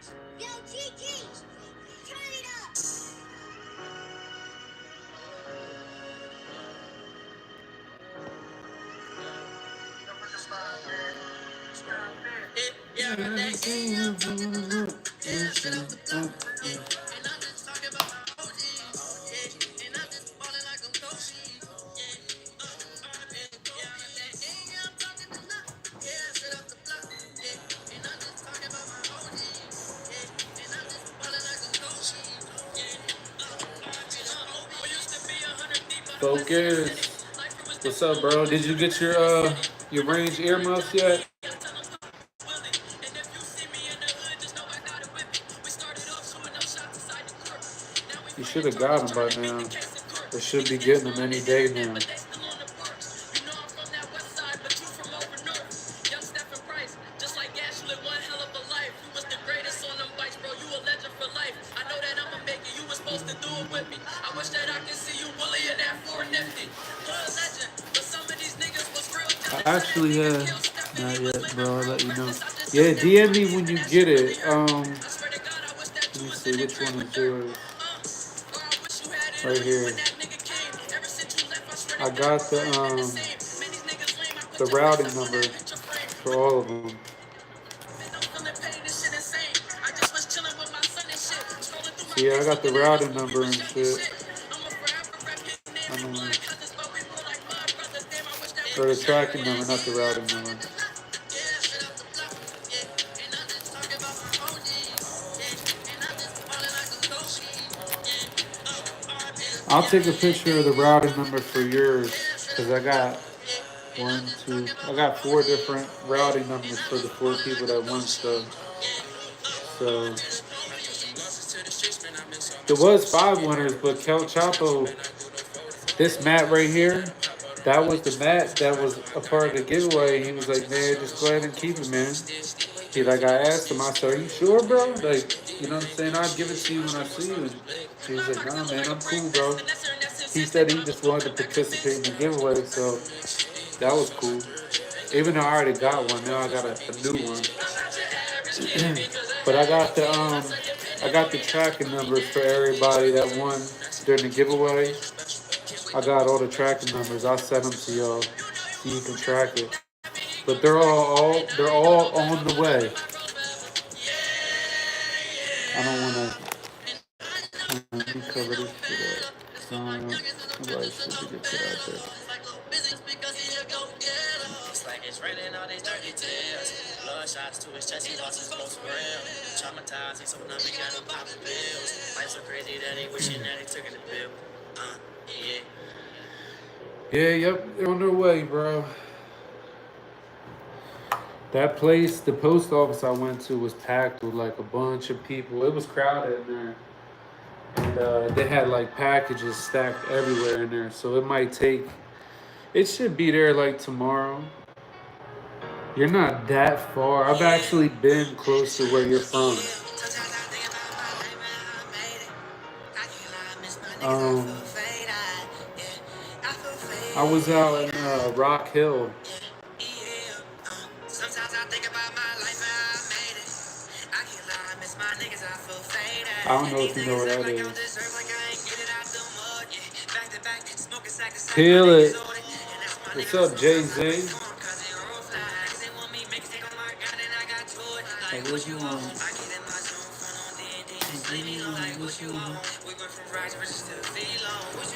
Yo, GG, turn it up. Focus. What's up, bro? Did you get your range earmuffs yet? You should have got them by now. Or should be getting them any day now. I actually not yet, bro. I'll let you know. Yeah, DM me when you get it. Let me see which one is yours. Right here. I got the routing number for all of them. So yeah, I got the routing number and shit. Or the tracking number, not the routing number. I'll take a picture of the routing number for yours because I got I got 4 different routing numbers for the 4 people that want stuff. So there was 5 winners, but Kel Chapo, this mat right here, that was the mat that was a part of the giveaway. He was like, man, just go ahead and keep it, man. He like, I asked him, I said, are you sure, bro? Like, you know what I'm saying? I'll give it to you when I see you. And he was like, nah, man, I'm cool, bro. He said he just wanted to participate in the giveaway, so that was cool. Even though I already got one, now I got a new one. But I got the tracking numbers for everybody that won during the giveaway. I got all the tracking numbers. I'll send them to y'all so you can track it. But they're all on the way. I don't wanna let me cover this shit up. Nobody should be get shit out there. Shots to his chest, he lost his close friend. Traumatized, he's so numb, he got him popping pills. Life's so crazy that he wishing that he took in the pill. Yeah, yep, they're on their way, bro. That place, the post office I went to was packed with like a bunch of people. It was crowded in there. And they had like packages stacked everywhere in there. So it might take, it should be there like tomorrow. You're not that far. I've actually been close to where you're from. I was out in Rock Hill. I don't know if you know where that is. Peel it. What's up, Jay-Z? Hey, what you want?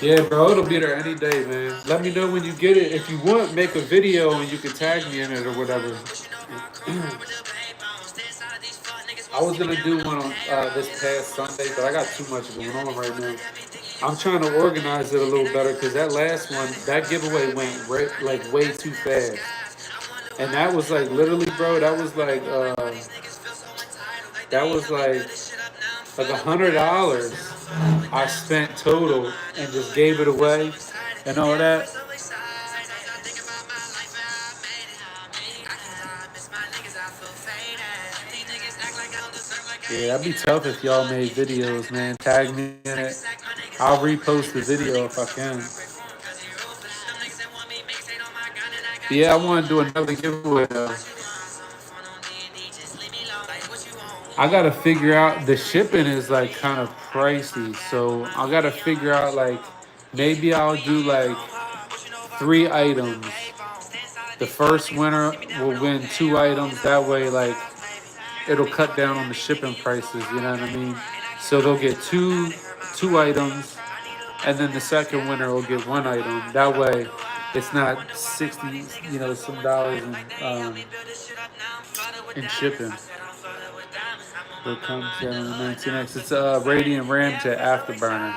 Yeah, bro, it'll be there any day, man. Let me know when you get it. If you want, make a video and you can tag me in it or whatever. I was gonna do one on this past Sunday, but I got too much going on right now. I'm trying to organize it a little better because that last one, that giveaway went like way too fast. And that was like literally, bro, that was like $100 I spent total and just gave it away and all that. Yeah, that'd be tough if y'all made videos, man. Tag me in it. I'll repost the video if I can. Yeah, I want to do another giveaway though. I gotta figure out the shipping is like kind of pricey, so I gotta figure out like maybe I'll do like 3 items. The first winner will win 2 items. That way, like it'll cut down on the shipping prices. You know what I mean? So they'll get two items, and then the second winner will get 1 item. That way, it's not 60, some dollars in shipping. What comes out on the 19X? It's a Radiant Ramjet Afterburner.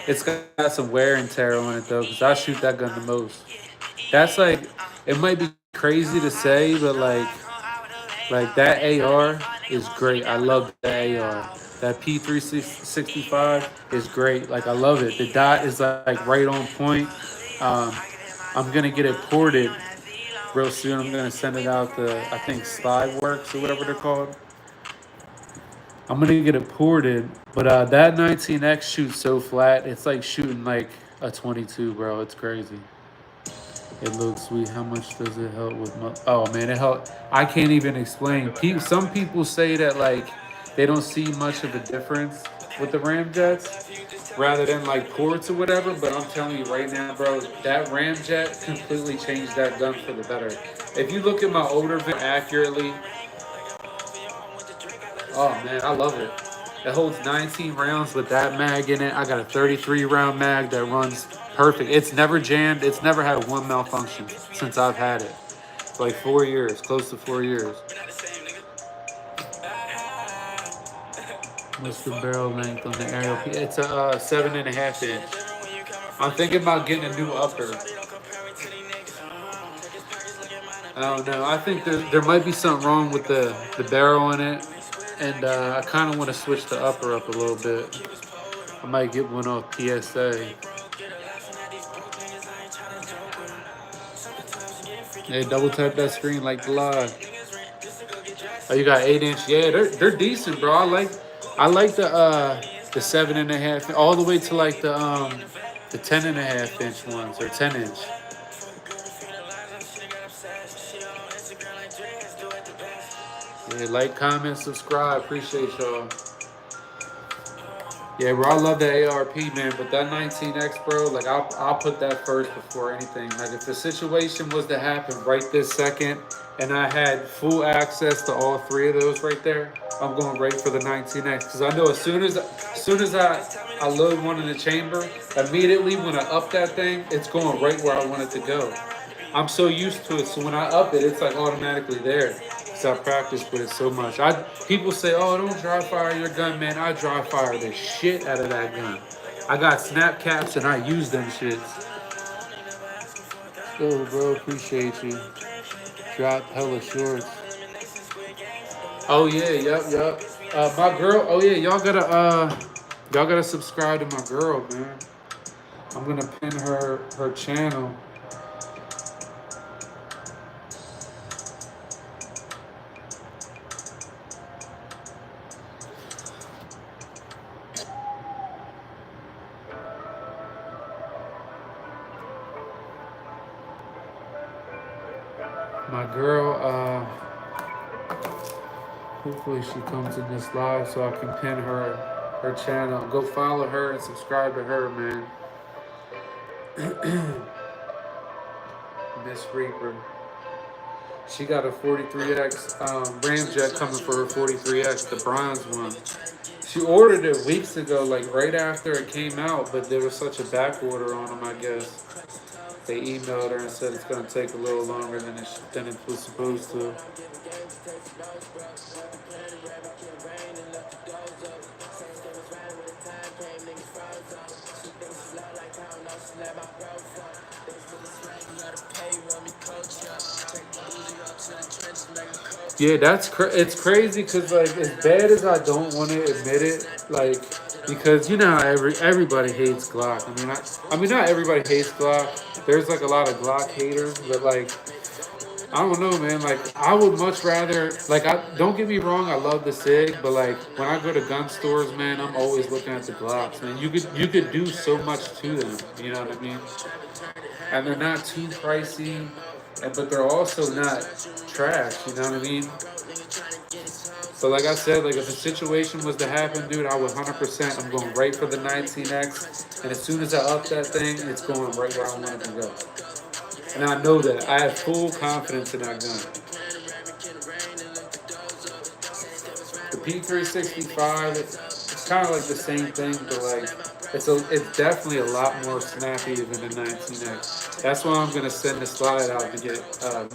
It's got some wear and tear on it though, because I shoot that gun the most. That's like, it might be crazy to say, but like that AR is great. I love that AR. That P365 is great. Like I love it. The dot is like right on point. Um, I'm gonna get it ported real soon. I'm gonna send it out to I think Slideworks or whatever they're called. I'm gonna get it ported, but that 19X shoots so flat. It's like shooting like a 22, bro. It's crazy. It looks sweet. How much does it help with? Oh man, it help. I can't even explain. Some people say that like they don't see much of a difference with the Ramjets rather than like ports or whatever. But I'm telling you right now, bro, that Ramjet completely changed that gun for the better. If you look at my older video accurately, oh man, I love it. It holds 19 rounds with that mag in it. I got a 33 round mag that runs perfect. It's never jammed. It's never had one malfunction since I've had it. For like 4 years, close to 4 years. What's the barrel length on the aerial? It's a 7.5 inch. I'm thinking about getting a new upper. I don't know. I think there might be something wrong with the barrel in it. And I kind of want to switch the upper up a little bit. I might get one off PSA. Hey, double tap that screen like the live. Oh, you got 8 inch. Yeah, they're decent, bro. I like the 7.5 all the way to like the 10.5 inch ones or 10 inch. Yeah, like, comment, subscribe. Appreciate y'all. Yeah, bro, I love the ARP, man, but that 19X, bro, like, I'll put that first before anything. Like, if the situation was to happen right this second, and I had full access to all 3 of those right there, I'm going right for the 19X. Because I know as soon as I load one in the chamber, immediately when I up that thing, it's going right where I want it to go. I'm so used to it, so when I up it, it's like automatically there. So I practice with it so much. People say, "Oh, don't dry fire your gun, man." I dry fire the shit out of that gun. I got snap caps and I use them shits. Oh, bro, appreciate you. Drop hella shorts. Oh yeah, yep. My girl. Oh yeah, y'all gotta subscribe to my girl, man. I'm gonna pin her channel. My girl, hopefully she comes in this live so I can pin her channel. Go follow her and subscribe to her, man. Miss Reaper. She got a 43X Ramjet coming for her 43X, the bronze one. She ordered it weeks ago, like right after it came out, but there was such a back order on them, I guess. They emailed her and said it's going to take a little longer than it was supposed to. Yeah, it's crazy because like as bad as I don't want to admit it, like because you know how everybody hates Glock. I mean not everybody hates Glock. There's like a lot of Glock haters, but like I don't know, man. Like I would much rather like I don't get me wrong, I love the Sig, but like when I go to gun stores, man, I'm always looking at the Glocks, man. You could do so much to them, you know what I mean? And they're not too pricey, but they're also not trash, you know what I mean? But like I said, like if a situation was to happen, dude, I would 100%. I'm going right for the 19X, and as soon as I up that thing, it's going right where I want it to go. And I know that. I have full confidence in that gun. The P365, it's kind of like the same thing, but like it's definitely a lot more snappy than the 19X. That's why I'm gonna send the slide out to get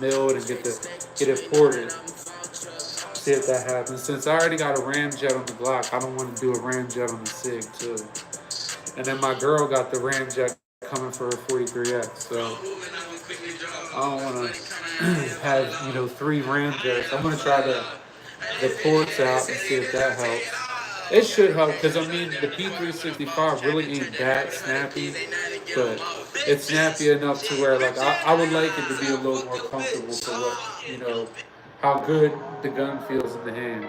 milled and get it ported. See if that happens. Since I already got a ramjet on the Glock, I don't want to do a ramjet on the SIG too. And then my girl got the ramjet coming for her 43X, so I don't want to have 3 ramjets. I'm gonna try the ports out and see if that helps. It should help because I mean the P365 really ain't that snappy, but it's snappy enough to where like I would like it to be a little more comfortable for what how good the gun feels in the hand.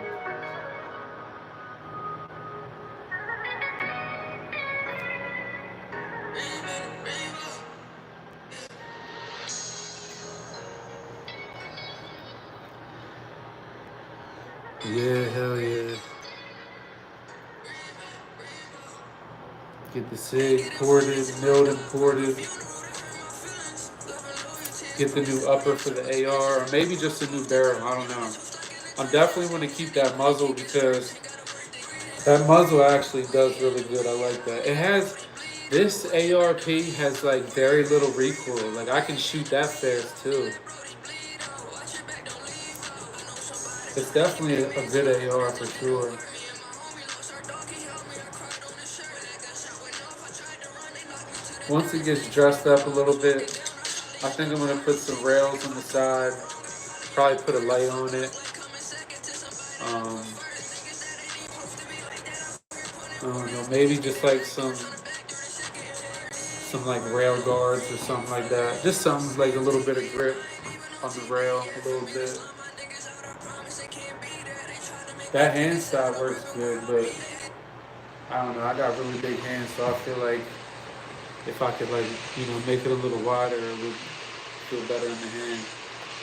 Yeah, hell yeah. Get the SIG ported, milled and ported. Get the new upper for the AR, or maybe just a new barrel. I don't know. I'm definitely going to keep that muzzle because that muzzle actually does really good. I like that. It has this ARP has like very little recoil. Like I can shoot that fast too. It's definitely a good AR for sure. Once it gets dressed up a little bit, I think I'm gonna put some rails on the side. Probably put a light on it. I don't know, maybe just like some like rail guards or something like that. Just something like a little bit of grip on the rail, a little bit. That hand style works good, but I don't know. I got really big hands, so I feel like if I could make it a little wider, it would feel better in the hand.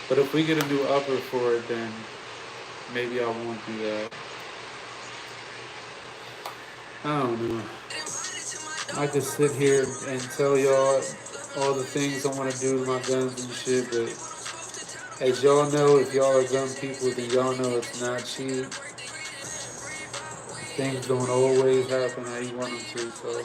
But if we get a new upper for it, then maybe I won't do that. I don't know. I could sit here and tell y'all all the things I want to do to my guns and shit, but as y'all know, if y'all are gun people, then y'all know it's not cheap. Things don't always happen how you want them to, so.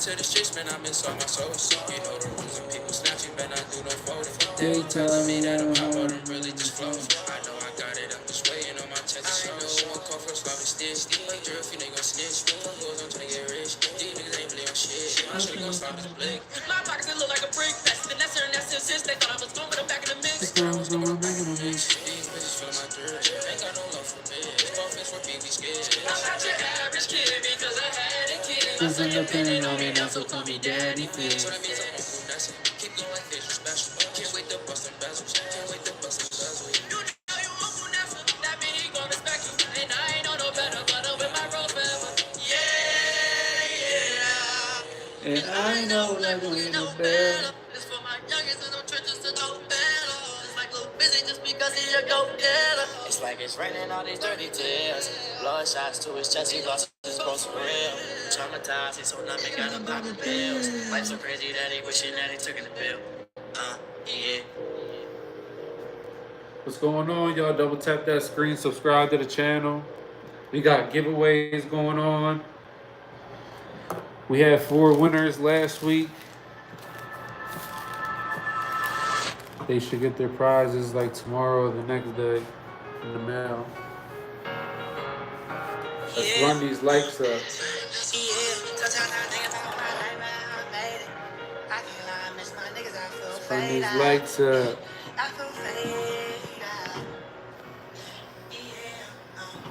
To the streets, man, I've been so my soul. You know the rules and people snatch you, man, I do no folding. They telling me that I'm hot, but I'm really just floating. I know I got it, I'm just waiting on my chest to show. One call for slow and stitch. Like drill, if you niggas snitch. Fuck goes, I'm trying to get rich. These niggas ain't really on shit. I should've gonna stop this blick. My pockets look like a brick. That's the necessary, and that's since they thought I was going, but I'm back in the mix. I was going back in the mix. These bitches feel my drip. Ain't got no love for bitch. Profits for people scared. I'm not your average kid because I had a kid. Cause independent on me now, so call me daddy fish. So that means I'm cool, that's it. Keep going like this, you special. Can't wait to bust them bezels. Can't wait to bust them bezels. You know you uncle Nessa. That mean he gon' respect you. And I ain't know no better, but I'm with my road forever. Yeah, yeah. And I know like we know better. It's for my youngest in them trenches to know better. It's like little busy just because he's a go-getter. It's like it's raining all these dirty tears. Blood shots to his chest, he lost his bones for real. Traumatized, he's so numb, he gotta pop the pills. Life so crazy that he wishing that he took in the pill. Yeah. What's going on, y'all? Double tap that screen, subscribe to the channel. We got giveaways going on. We had 4 winners last week. They should get their prizes like tomorrow or the next day in the mail. Let's run these likes up. Let's run these likes up.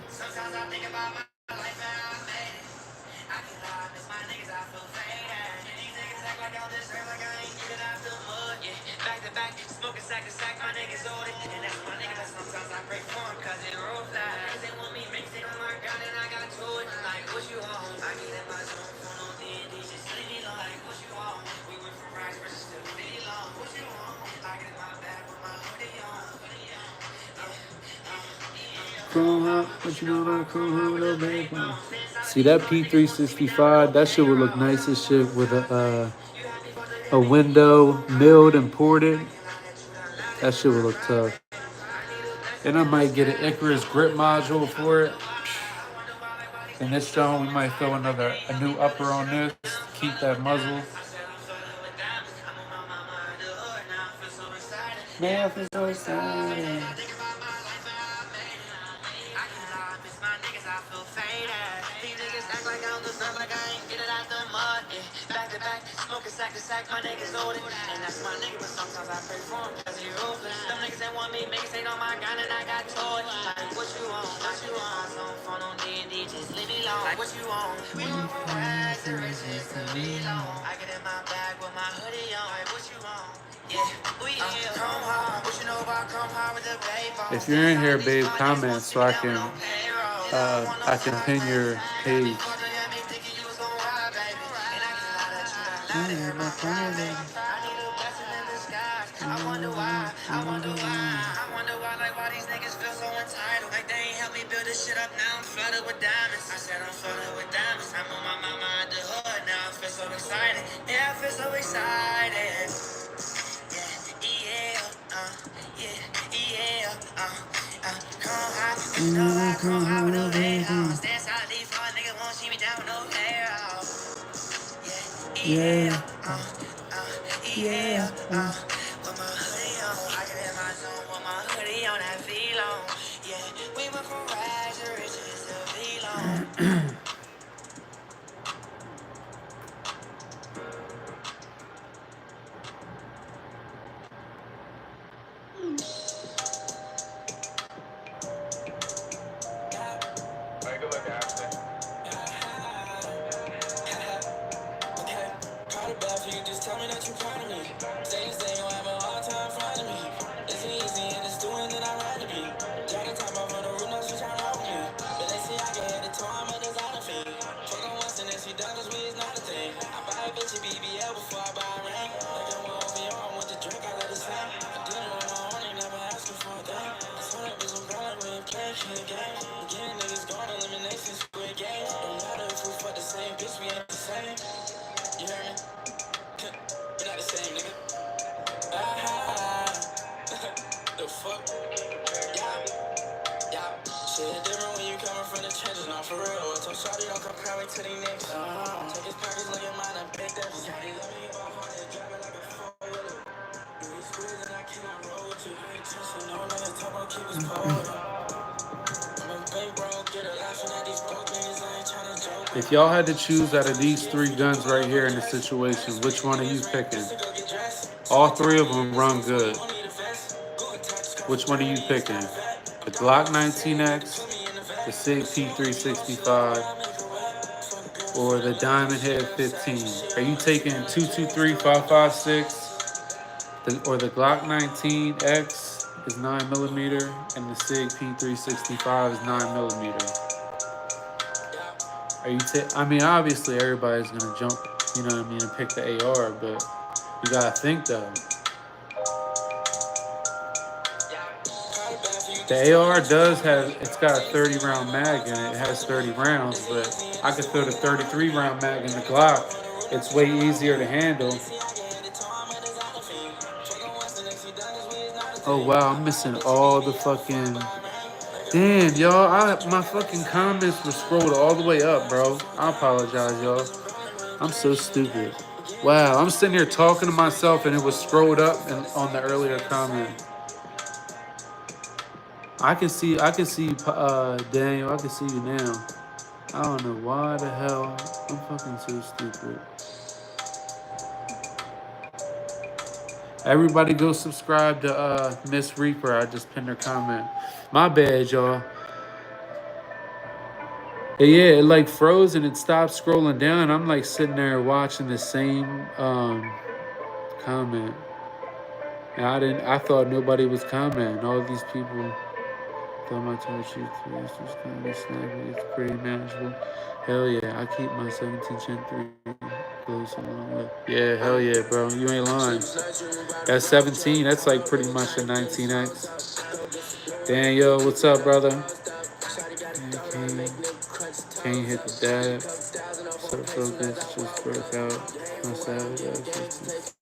Sometimes I think about my life and I made it. I can't lie, I miss my niggas, I feel faded. These niggas act like all this earth like I ain't get it out the mud. Yeah, back to back, smoking sack to sack, my niggas older. And that's my nigga, but sometimes I break for him cause it rolls fast. They want me mixed it on my gun and I got to it. Like, what you want? I get in my zone, phone on D&D, just leave me alone. Like, what you want? We went from racks versus to the video long. What you want? I get in my bag with my hoodie on. What you know about little baby? See that P365? That shit would look nice as shit with a window milled and ported. That shit would look tough. And I might get an Icarus grip module for it. In this stone, we might throw a new upper on this. Keep that muzzle. Man, I feel so excited. Back to back, smoking sack to sack, my niggas loaded. And that's my nigga, but sometimes I pray for him cause he ruthless. Them niggas that want me, niggas ain't on my gun and I got told. Like, what you want? What you want? Some phone on D&D, just leave me alone. Like, what you want? We want from rags to riches to be long. I get in my bag with my hoodie on. Like, what you want? Yeah, we here. Come hard. What you know about come hard with the paper? If you're in here, babe, comment so I can pin your page. I wonder why, like, why these niggas feel so entitled. Like, they ain't help me build this shit up, now I'm flooded with diamonds. I said I'm flooded with diamonds. I'm on my mama at the hood, now I feel so excited. Yeah, I feel so excited. Come high with no veil. Stand solid, these fuck niggas won't see me down with no hair. Yeah. With my hoodie on, I get in my zone with my hoodie on, that feel on. Yeah, we went from rags to riches to feel on. Tell me that you proud of me. Say you gon' have a hard time finding me. It's easy and it's doing that I rather be. Dragging time over the roof, no she tryna help me. But they see I can hit the toe, I'm a designer. for real. I told Shawty don't compare me to these niggas. Take his package, look at mine, and pick that. Shawty let me about hard, driving like a four-wheeler. You squeeze and I cannot roll with you. I ain't trusting no niggas, talk about keep his pole. If y'all had to choose out of these three guns right here in the situation, which one are you picking? All three of them run good. Which one are you picking? The Glock 19X, the SIG P365, or the Diamond Head 15? Are you taking 223-556, or the Glock 19X is 9mm, and the SIG P365 is 9mm? Are you? I mean, obviously everybody's gonna jump, you know what I mean, and pick the AR, but you gotta think though. The AR does have, it's got a 30-round mag in it. It has 30 rounds, but I could throw the 33-round mag in the Glock. It's way easier to handle. Oh wow, I'm missing all the fucking. Damn, y'all, my fucking comments were scrolled all the way up, bro. I apologize, y'all. I'm so stupid. Wow, I'm sitting here talking to myself and it was scrolled up on the earlier comment. I can see you, Daniel. I can see you now. I don't know why the hell. I'm fucking so stupid. Everybody go subscribe to Miss Reaper. I just pinned her comment. My bad, y'all. Yeah, it like froze and it stopped scrolling down. I'm like sitting there watching the same comment. And I thought nobody was commenting. All these people thought my time shoot was gonna be snappy. It's pretty manageable. Hell yeah, I keep my 17 Gen 3 close along with. Yeah, hell yeah, bro. You ain't lying. That's 17, that's like pretty much a 19X. Daniel, what's up, brother? Can't hit the dab. So focus, just broke out. My savage access.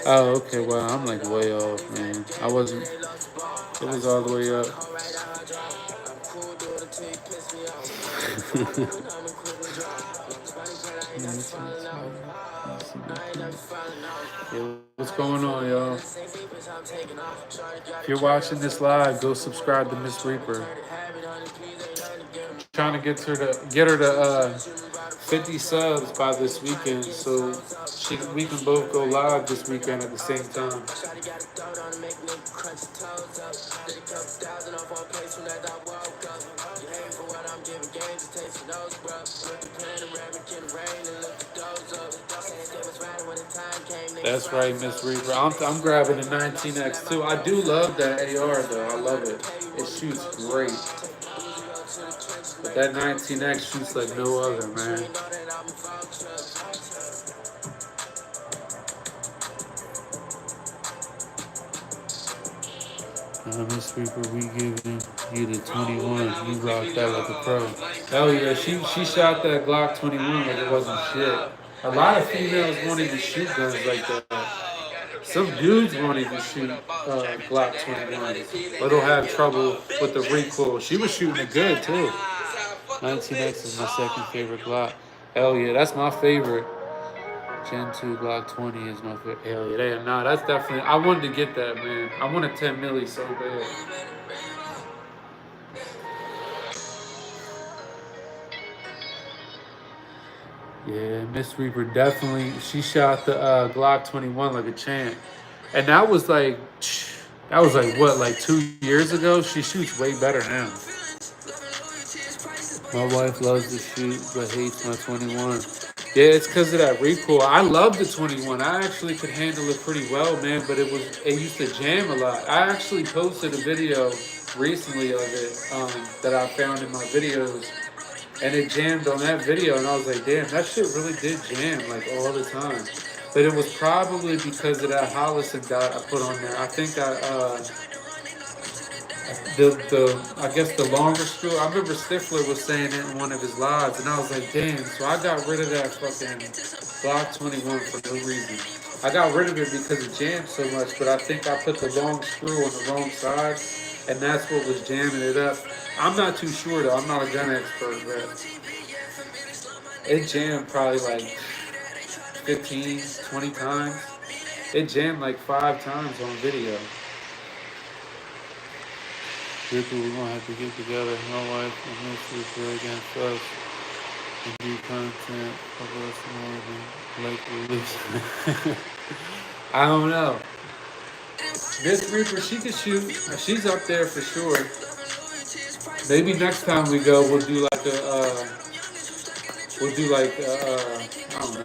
Oh, okay. Well, I'm like way off, man. I wasn't. It was all the way up. Yeah, what's going on, y'all? If you're watching this live, go subscribe to Miss Reaper. Trying to get her to 50 subs by this weekend, so we can both go live this weekend at the same time. That's right, Miss Reaper. I'm grabbing the 19X too. I do love that AR though. I love it. It shoots great. But that 19X shoots like no other, man. Miss Reaper, we giving you the 21. You rocked that like a pro. Hell yeah, she shot that Glock 21 like it wasn't shit. A lot of females won't even shoot guns like that. Some dudes won't even shoot Glock 21s. Or they'll have trouble with the recoil. She was shooting it good too. 19X is my second favorite Glock. Hell yeah, that's my favorite. Gen 2 Glock 20 is my favorite. Hell yeah, nah, that's definitely. I wanted to get that, man. I want a 10 milli so bad. Yeah, Miss Reaper definitely. She shot the Glock 21 like a champ, and that was like what, like 2 years ago. She shoots way better now. My wife loves to shoot but hates my 21. Yeah, it's because of that recoil. I love the 21. I actually could handle it pretty well, man, but it used to jam a lot. I actually posted a video recently of it that I found in my videos, and it jammed on that video, and I was like, damn, that shit really did jam like all the time. But it was probably because of that Holliston dot I put on there. I think I guess the longer screw. I remember Stifler was saying it in one of his lives, and I was like, damn. So I got rid of that fucking Glock 21 for no reason. I got rid of it because it jammed so much, but I think I put the long screw on the wrong side, and that's what was jamming it up. I'm not too sure though. I'm not a gun expert, but it jammed probably like 15, 20 times. It jammed like 5 times on video. People, we're gonna have to get together. My wife and Mr. play against us and do content of us more than like release. I don't know. Miss Reaper, she can shoot. She's up there for sure. Maybe next time we go, I don't know.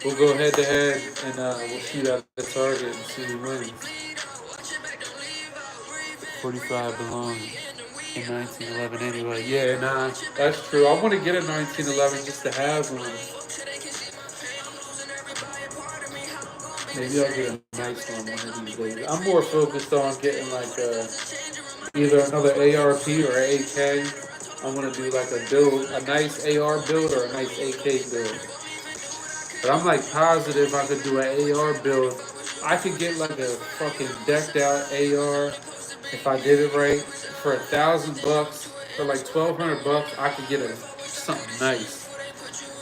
We'll go head to head and we'll shoot at the target and see who wins. 45 belong in 1911 anyway. Yeah, nah, that's true. I want to get a 1911 just to have one. Maybe I'll get a nice one of these days. I'm more focused on getting like either another ARP or an AK. I want to do like a build, a nice AR build or a nice AK build. But I'm like positive I could do an AR build. I could get like a fucking decked out AR if I did it right for $1,000. For like $1,200, I could get something nice.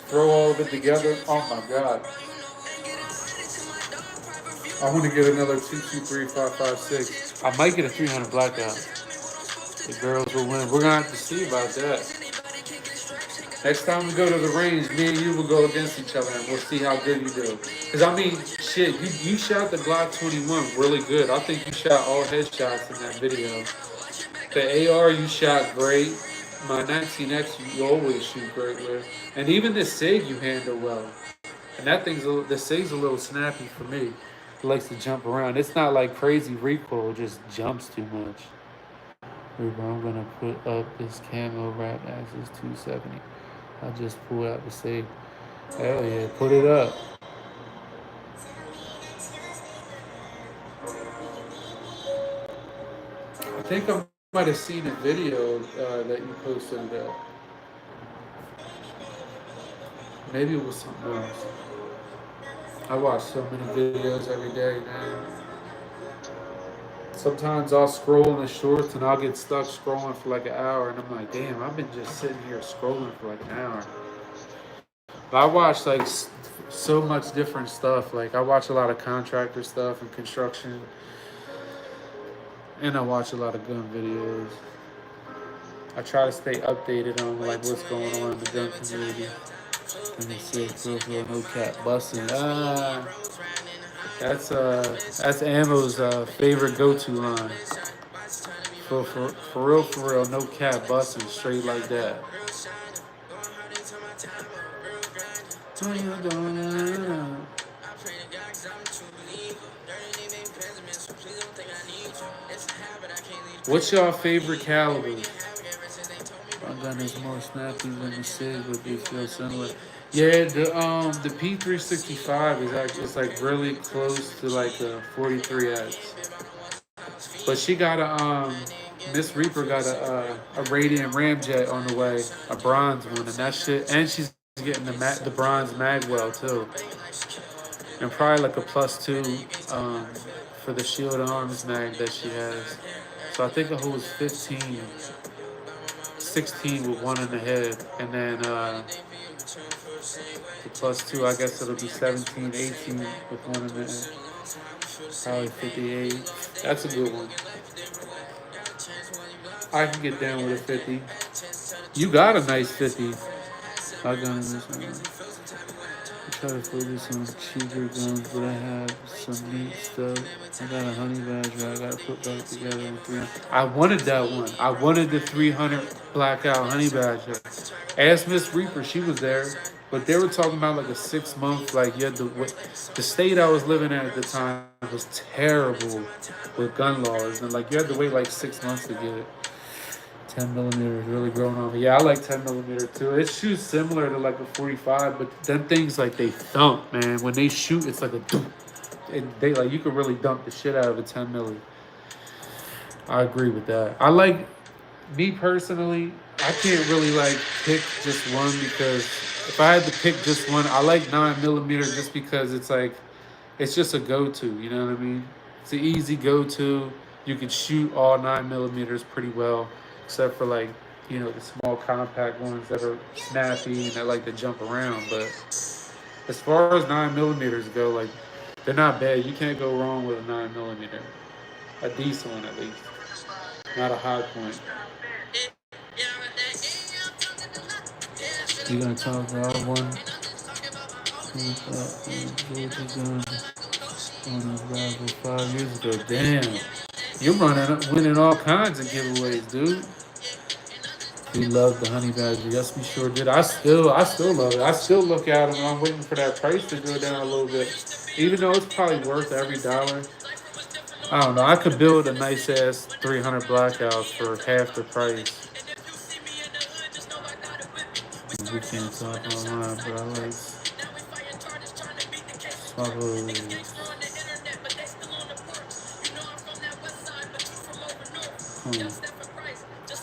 Throw all of it together. Oh my god. I want to get another 223-556. I might get a 300 blackout. The girls will win. We're gonna have to see about that. Next time we go to the range, me and you will go against each other, and we'll see how good you do. Cause I mean, shit, you shot the Glock 21 really good. I think you shot all headshots in that video. The AR you shot great. My 19X you always shoot great with, and even the SIG you handle well. And that the SIG's a little snappy for me. It likes to jump around. It's not like crazy recoil; it just jumps too much. I'm gonna put up this camo wrap axis 270. I just pulled out the SIG. Hell yeah, put it up. I think I might have seen a video that you posted that. Maybe it was something else. I watch so many videos every day, man. Sometimes I'll scroll in the shorts and I'll get stuck scrolling for like an hour, and I'm like, damn, I've been just sitting here scrolling for like an hour. But I watch like so much different stuff. Like I watch a lot of contractor stuff and construction, and I watch a lot of gun videos. I try to stay updated on like what's going on in the gun community. Let me see, no cap busting. That's Ammo's favorite go-to line. For real, no cap busting straight like that. What's your favorite caliber? My gun is more snappy than the SIG, but they feel similar. Yeah, the P365 is actually it's like really close to like a 43X. But she got Miss Reaper got a Radiant Ramjet on the way, a bronze one, and that shit, and she's getting the bronze Magwell too, and probably like a +2 for the Shield Arms mag that she has. So I think it holds 15, 16 with one in the head, and then the +2, I guess it'll be 17, 18 with one in the head. Probably 58. That's a good one. I can get down with a 50. You got a nice 50. I got this one. I try to focus on cheaper guns, but I have some neat stuff. I got a honey badger I gotta put back together in 300. I wanted that one. I wanted the 300 blackout honey badger. Ask Miss Reaper, she was there. But they were talking about like a 6 month, like you had the state I was living in at the time was terrible with gun laws, and like you had to wait like 6 months to get it. 10mm is really growing on me. Yeah, I like 10mm too. It shoots similar to like a 45, but them things like they thump, man. When they shoot, it's like a thump. They like you can really dump the shit out of a 10mm. I agree with that. I like me personally. I can't really like pick just one because if I had to pick just one, I like 9 millimeter just because it's like it's just a go to. You know what I mean? It's an easy go to. You can shoot all 9 millimeters pretty well, except for like the small compact ones that are snappy and that like to jump around. But as far as 9 millimeters go, like they're not bad. You can't go wrong with a 9 millimeter. A decent one at least, not a high point. You gonna talk about one? Georgia gun on a rival 5 years ago. Damn, you're winning all kinds of giveaways, dude. We love the honey badger. Yes, we sure did. I still love it. I still look at them. I'm waiting for that price to go down a little bit, even though it's probably worth every dollar. I don't know. I could build a nice ass 300 blackouts for half the price. We can't talk online, but I like swallows.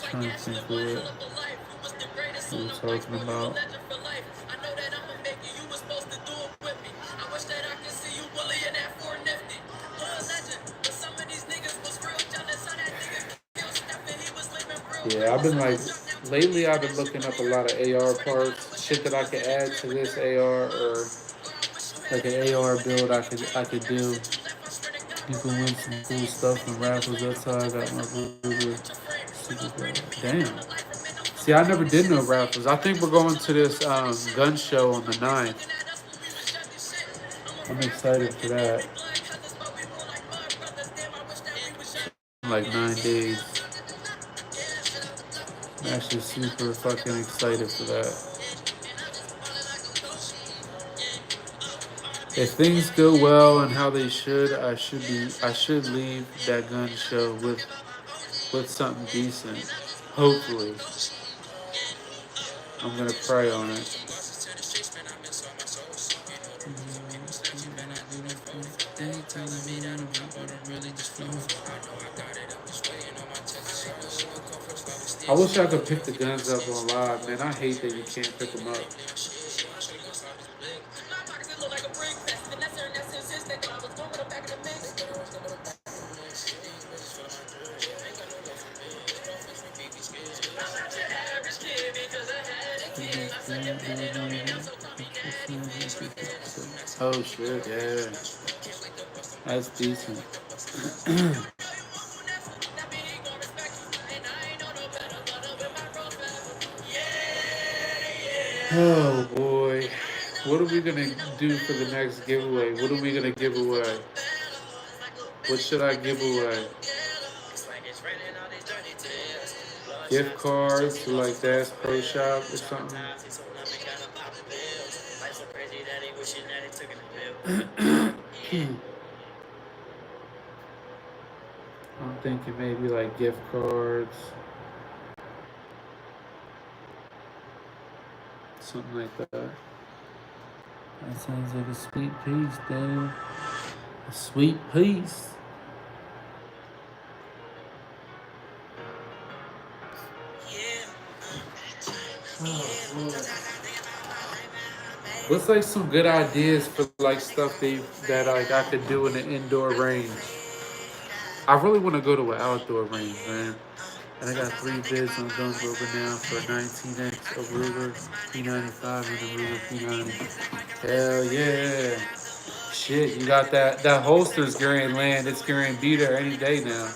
Trying to think what we were talking about. Yeah, I've been like lately. I've been looking up a lot of AR parts, shit that I could add to this AR or like an AR build I could do. You can win some cool stuff in raffles. That's how I got my Ruger Super Bowl. Damn. See, I never did no raffles. I think we're going to this gun show on the 9th. I'm excited for that. Like 9 days. I'm actually super fucking excited for that. If things go well and how they should, I should leave that gun show with something decent. Hopefully. I'm gonna pray on it. I wish I could pick the guns up on live, man. I hate that you can't pick them up. Oh shit, yeah. That's decent. Oh boy. What are we gonna do for the next giveaway? What are we gonna give away? What should I give away? Gift cards to like Dash Pro Shop or something? I'm thinking maybe like gift cards, something like that. That sounds like a sweet piece, Daniel. A sweet piece. What's like some good ideas for like stuff that like I could do in an indoor range? I really want to go to an outdoor range, man. And I got 3 bids on Guns Rover now for a 19X, a Ruger P95, and a Ruger P90. Hell yeah. Shit, you got that holster's going to land. It's going to be there any day now.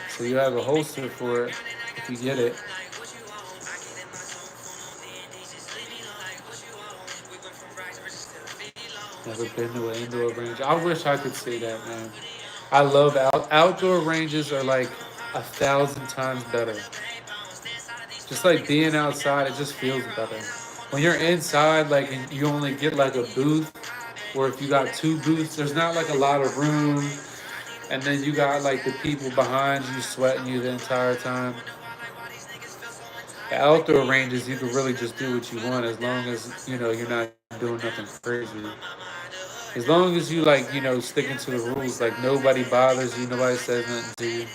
So you have a holster for it if you get it. Never been to an indoor range. I wish I could say that, man. I love outdoor ranges are like 1,000 times better. Just like being outside, it just feels better. When you're inside, like and you only get like a booth, or if you got 2 booths, there's not like a lot of room, and then you got like the people behind you sweating you the entire time. The outdoor ranges, you can really just do what you want as long as you're not doing nothing crazy. As long as you like, sticking to the rules, like nobody bothers you, nobody says nothing to you.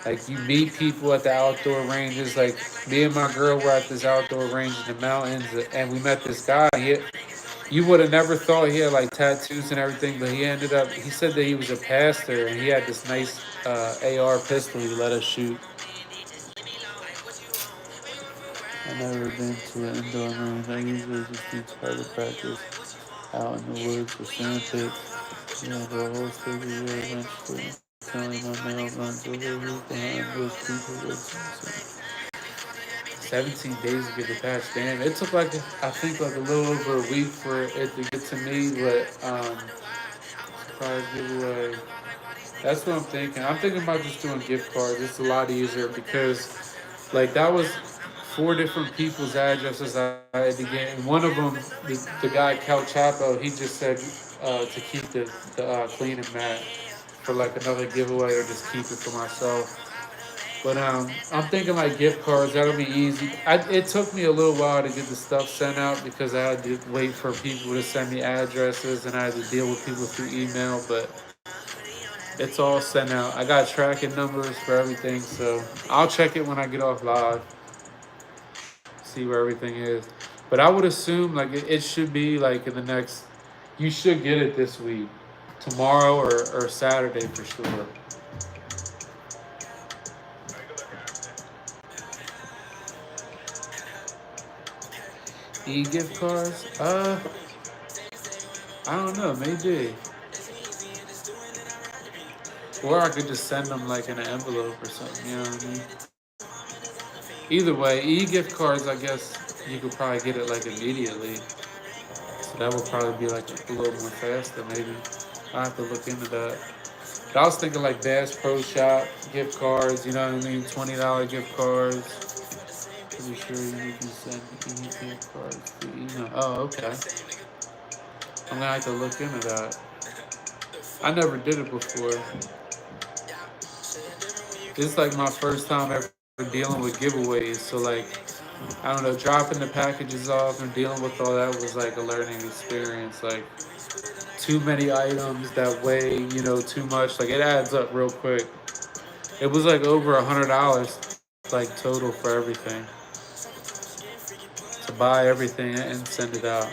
Like you meet people at the outdoor ranges. Like me and my girl were at this outdoor range in the mountains, and we met this guy. You would have never thought he had like tattoos and everything, but he ended up. He said that he was a pastor, and he had this nice AR pistol he let us shoot. I never been to an indoor range. I usually just do private practice out in the woods with sand pits. Yeah, the whole state of the eventually. Telling my mail runs over here behind those people with 17 days to get the patch. Damn, it took like I think like a little over a week for it to get to me, but surprise giveaway. That's what I'm thinking. I'm thinking about just doing gift cards. It's a lot easier because like that was four different people's addresses I had to get, and one of them, the guy Cal Chapo, he just said to keep the cleaning mat for like another giveaway or just keep it for myself. But I'm thinking like gift cards. That'll be easy. It took me a little while to get the stuff sent out because I had to wait for people to send me addresses and I had to deal with people through email. But it's all sent out. I got tracking numbers for everything, so I'll check it when I get off live, see where everything is. But I would assume like it should be like in the next. You should get it this week, tomorrow or Saturday for sure. E-gift cards? I don't know, maybe. Or I could just send them like in an envelope or something, you know what I mean? Either way, e-gift cards, I guess you could probably get it like immediately. So that would probably be like a little more faster, maybe. I have to look into that. But I was thinking like Bass Pro Shop gift cards, you know what I mean? $20 gift cards. Pretty sure you can send e-gift cards through email. Oh, okay. I'm gonna have to look into that. I never did it before. This is like my first time ever dealing with giveaways. So like, I don't know, dropping the packages off and dealing with all that was like a learning experience. Like too many items that weigh, too much. Like it adds up real quick. It was like over $100, like total for everything. To buy everything and send it out.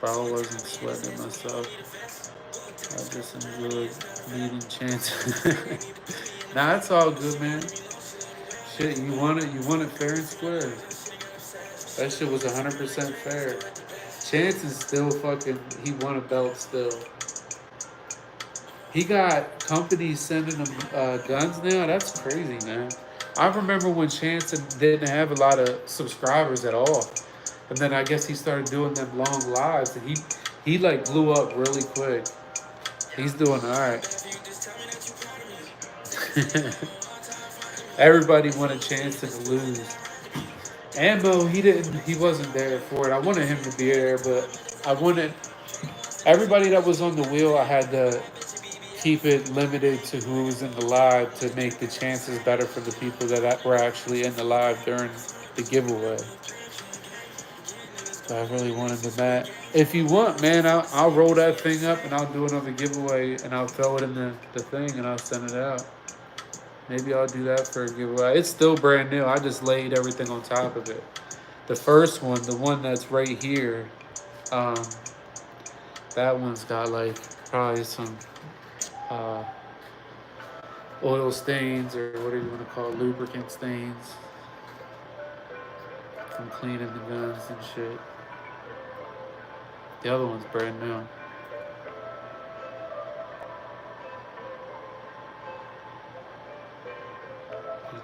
Probably wasn't sweating it myself. I just enjoyed meeting Chance. Nah, it's all good, man. Shit, you want it fair and square. That shit was 100% fair. Chance is still fucking, he won a belt still. He got companies sending him guns now. That's crazy, man. I remember when Chance didn't have a lot of subscribers at all. And then I guess he started doing them long lives and he like blew up really quick. He's doing alright. Everybody wanted Chance to lose. Ambo, he wasn't there for it. I wanted him to be there, but I wanted everybody that was on the wheel, I had to keep it limited to who was in the live to make the chances better for the people that were actually in the live during the giveaway. So I really wanted the mat. If you want, man, I'll roll that thing up and I'll do another giveaway and I'll throw it in the thing and I'll send it out. Maybe I'll do that for a giveaway. It's still brand new. I just laid everything on top of it. The first one, the one that's right here, that one's got like probably some oil stains or whatever you want to call it, lubricant stains from cleaning the guns and shit. The other one's brand new.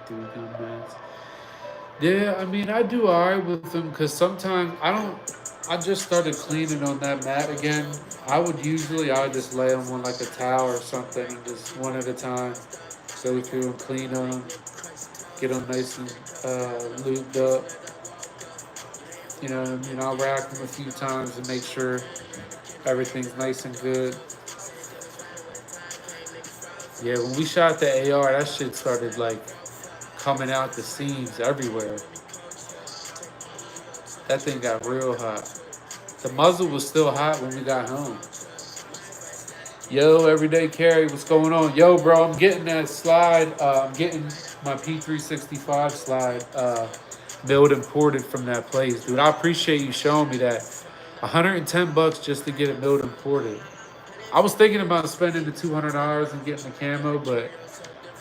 Gun mats. Yeah, I mean, I do alright with them because sometimes I just started cleaning on that mat again. I would just lay them on like a towel or something and just one at a time go through and clean them, get them nice and lubed up. You know what I mean? I'll rack them a few times and make sure everything's nice and good. Yeah, when we shot the AR, that shit started like coming out the seams everywhere. That thing got real hot. The muzzle was still hot when we got home. Yo, everyday carry, what's going on? Yo, bro, I'm getting that slide. I'm getting my P365 slide milled imported from that place, dude. I appreciate you showing me that. 110 bucks just to get it milled imported. I was thinking about spending the $200 and getting the camo, but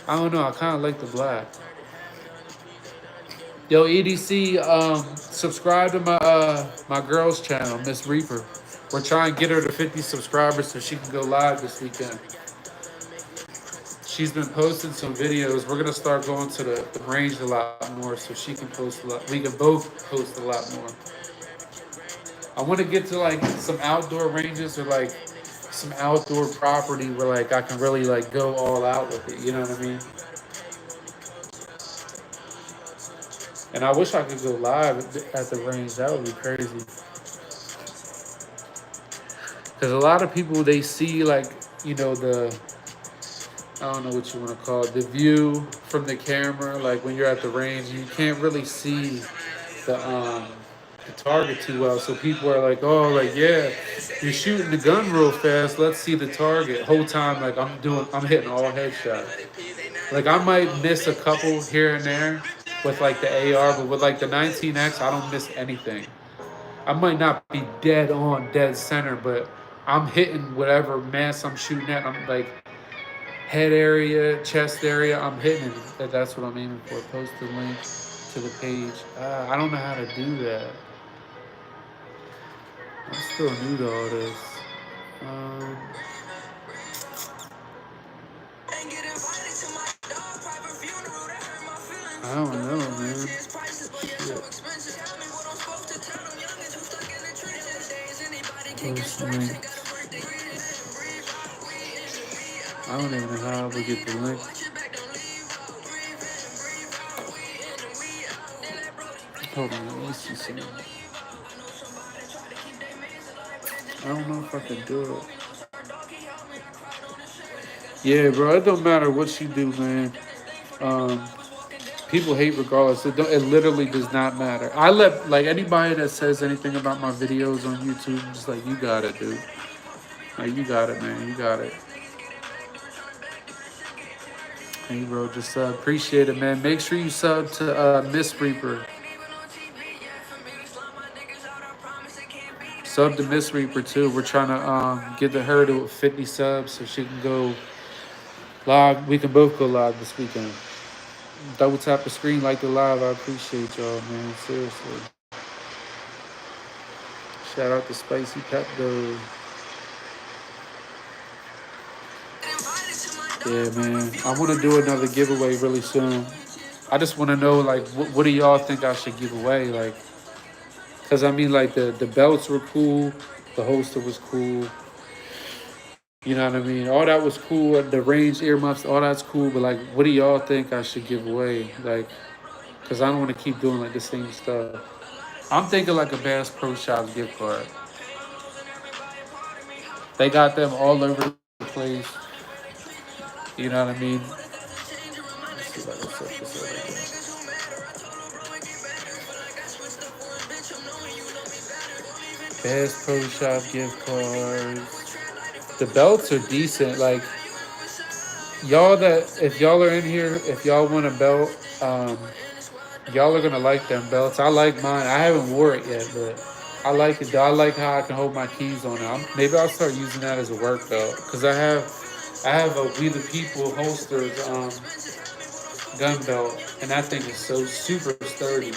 I don't know. I kind of like the black. Yo, EDC, subscribe to my girl's channel, Miss Reaper. We're trying to get her to 50 subscribers so she can go live this weekend. She's been posting some videos. We're gonna start going to the range a lot more so she can post a lot. We can both post a lot more. I want to get to like some outdoor ranges or like some outdoor property where like I can really like go all out with it. You know what I mean? And I wish I could go live at the range. That would be crazy. Because a lot of people, they see like, you know, I don't know what you want to call it, the view from the camera. Like when you're at the range, you can't really see the target too well. So people are like, oh, like, yeah, you're shooting the gun real fast. Let's see the target. Whole time, like I'm hitting all headshots. Like I might miss a couple here and there with like the AR, but with like the 19X, I don't miss anything. I might not be dead on, dead center, but I'm hitting whatever mass I'm shooting at. I'm like head area, chest area, I'm hitting it. That's what I'm aiming for. Post the link to the page. I don't know how to do that. I'm still new to all this. I don't know, man. Shit. Post link. I don't even know how I would get the link. Hold on, let me see something. I don't know if I can do it. Yeah, bro, it don't matter what you do, man. People hate regardless. It literally does not matter. I let like anybody that says anything about my videos on YouTube, just like, you got it, dude. Like, you got it, man. You got it. Hey, bro, just appreciate it, man. Make sure you sub to Miss Reaper. Sub to Miss Reaper too. We're trying to get her to 50 subs so she can go live. We can both go live this weekend. Double tap the screen, like the live. I appreciate y'all, man. Seriously. Shout out to Spicy Pepto. Yeah, man. I want to do another giveaway really soon. I just want to know, like, what do y'all think I should give away? Like, because I mean, like, the belts were cool. The holster was cool. You know what I mean? All that was cool. The range earmuffs, all that's cool. But, like, what do y'all think I should give away? Like, because I don't want to keep doing, like, the same stuff. I'm thinking, like, a Bass Pro Shops gift card. They got them all over the place. You know what I mean? Let's see if I can set this up again. Bass Pro Shop gift cards. The belts are decent. Like, y'all if y'all are in here, if y'all want a belt, y'all are gonna like them belts. I like mine. I haven't wore it yet, but I like it. I like how I can hold my keys on it. Maybe I'll start using that as a work belt because I have a We the People holstered gun belt, and that thing is so super sturdy.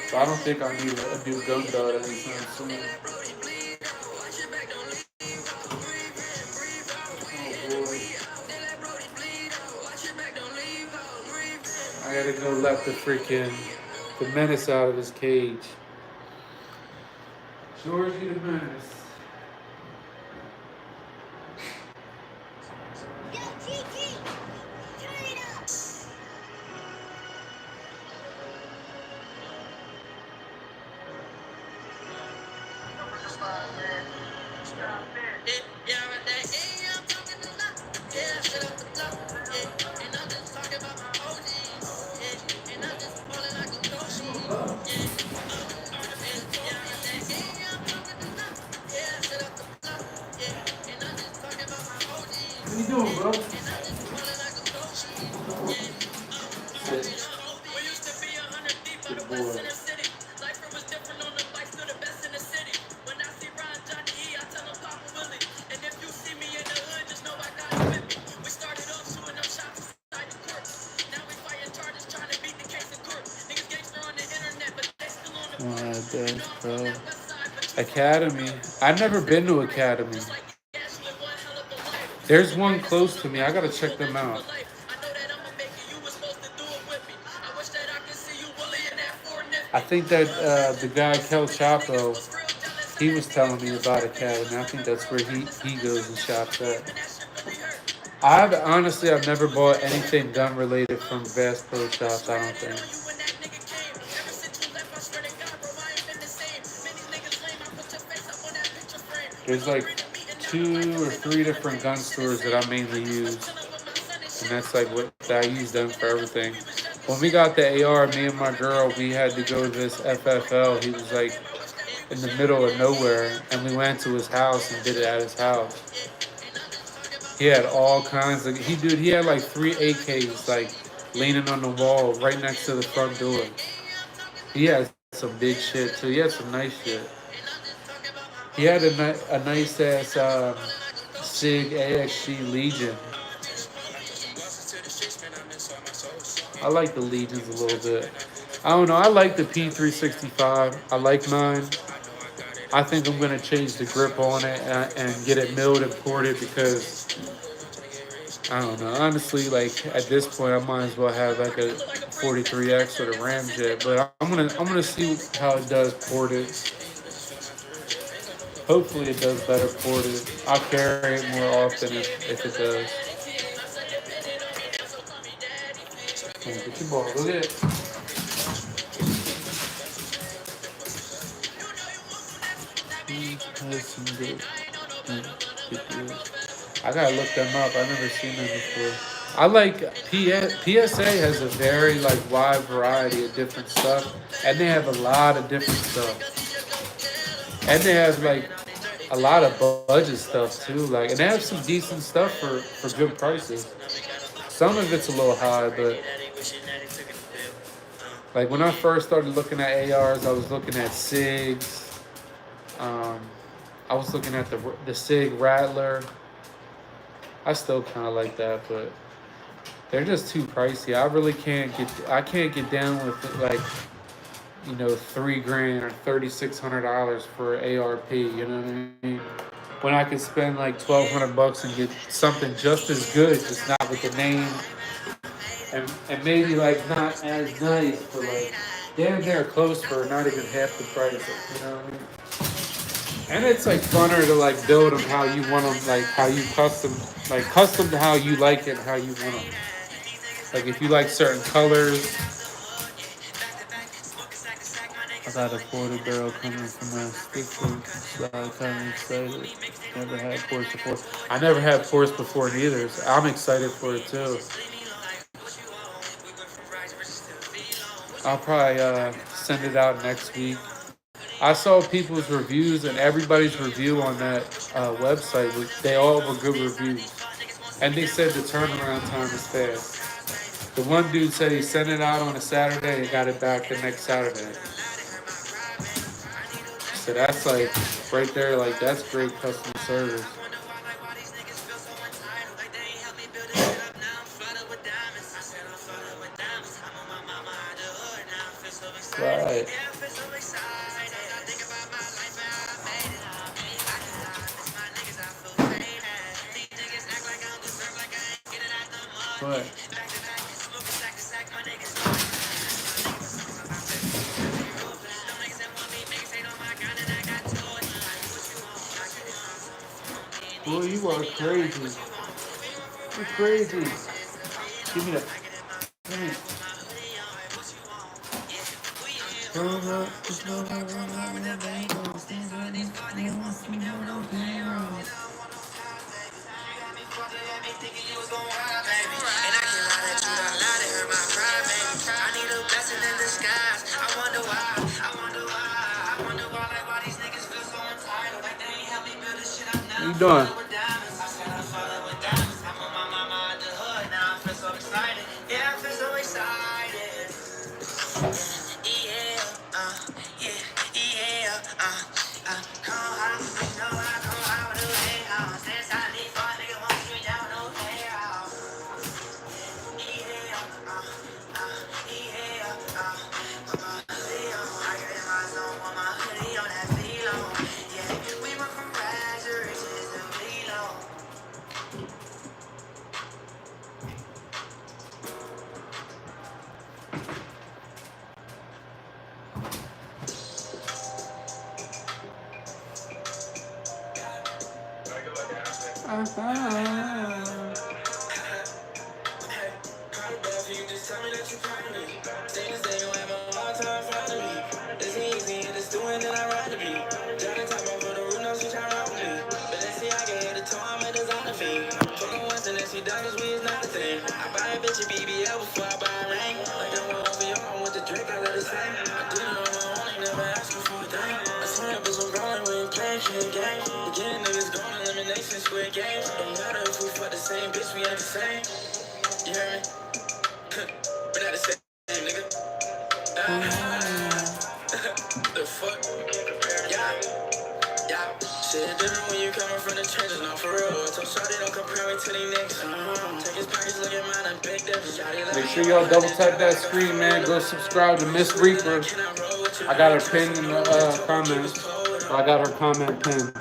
So I don't think I need a new gun belt anytime soon. Oh boy. I gotta go let the menace out of his cage. Georgie the Menace. Yo, GG, turn it up. Sit. Good boy. Bro. Academy. I've never been to Academy. There's one close to me. I gotta check them out. I think that the guy Kel Chapo, he was telling me about Academy. I think that's where he goes and shops at. I've never bought anything gun related from Bass Pro Shops. I don't think. There's like 2 or 3 different gun stores that I mainly use, and that's like what I use them for everything. When we got the AR, me and my girl, we had to go to this FFL. He was like in the middle of nowhere, and we went to his house and did it at his house. He had all kinds of he had like 3 AKs like leaning on the wall right next to the front door. He had some big shit too. He had some nice shit. He had a nice ass SIG AXG Legion. I like the Legions a little bit. I don't know. I like the P365. I like mine. I think I'm gonna change the grip on it and get it milled and ported because I don't know. Honestly, like at this point, I might as well have like a 43X or the Ramjet. But I'm gonna see how it does ported. Hopefully, it does better ported. I'll carry it more often if it does. Get your ball. Look at it. I gotta look them up. I've never seen them before. I like PSA has a very like wide variety of different stuff, and they have a lot of different stuff, and they have like a lot of budget stuff too. Like, and they have some decent stuff for good prices. Some of it's a little high, but like when I first started looking at ARs, I was looking at SIGs. I was looking at the SIG Rattler. I still kind of like that, but they're just too pricey. I can't get down with like, $3,000 or $3,600 for ARP. You know what I mean? When I could spend like $1,200 and get something just as good, just not with the name, and maybe like not as nice, but like damn near close for not even half the price. You know what I mean? And it's like funner to like build them how you want them, like how you custom to how you like it, how you want them. Like if you like certain colors. I got a ported barrel coming from a stick, so I'm kind of excited. Never had ports before. I never had ports before neither. So I'm excited for it too. I'll probably send it out next week. I saw people's reviews, and everybody's review on that website, they all were good reviews. And they said the turnaround time is fast. The one dude said he sent it out on a Saturday and got it back the next Saturday. So that's like, right there, like that's great customer service. Right. What? Boy, you are crazy. You're crazy. Give me that. Give me. What you doing? Make sure y'all double tap that screen, man. Go subscribe to Miss Reaper. I got her pinned in the comments. I got her comment pinned.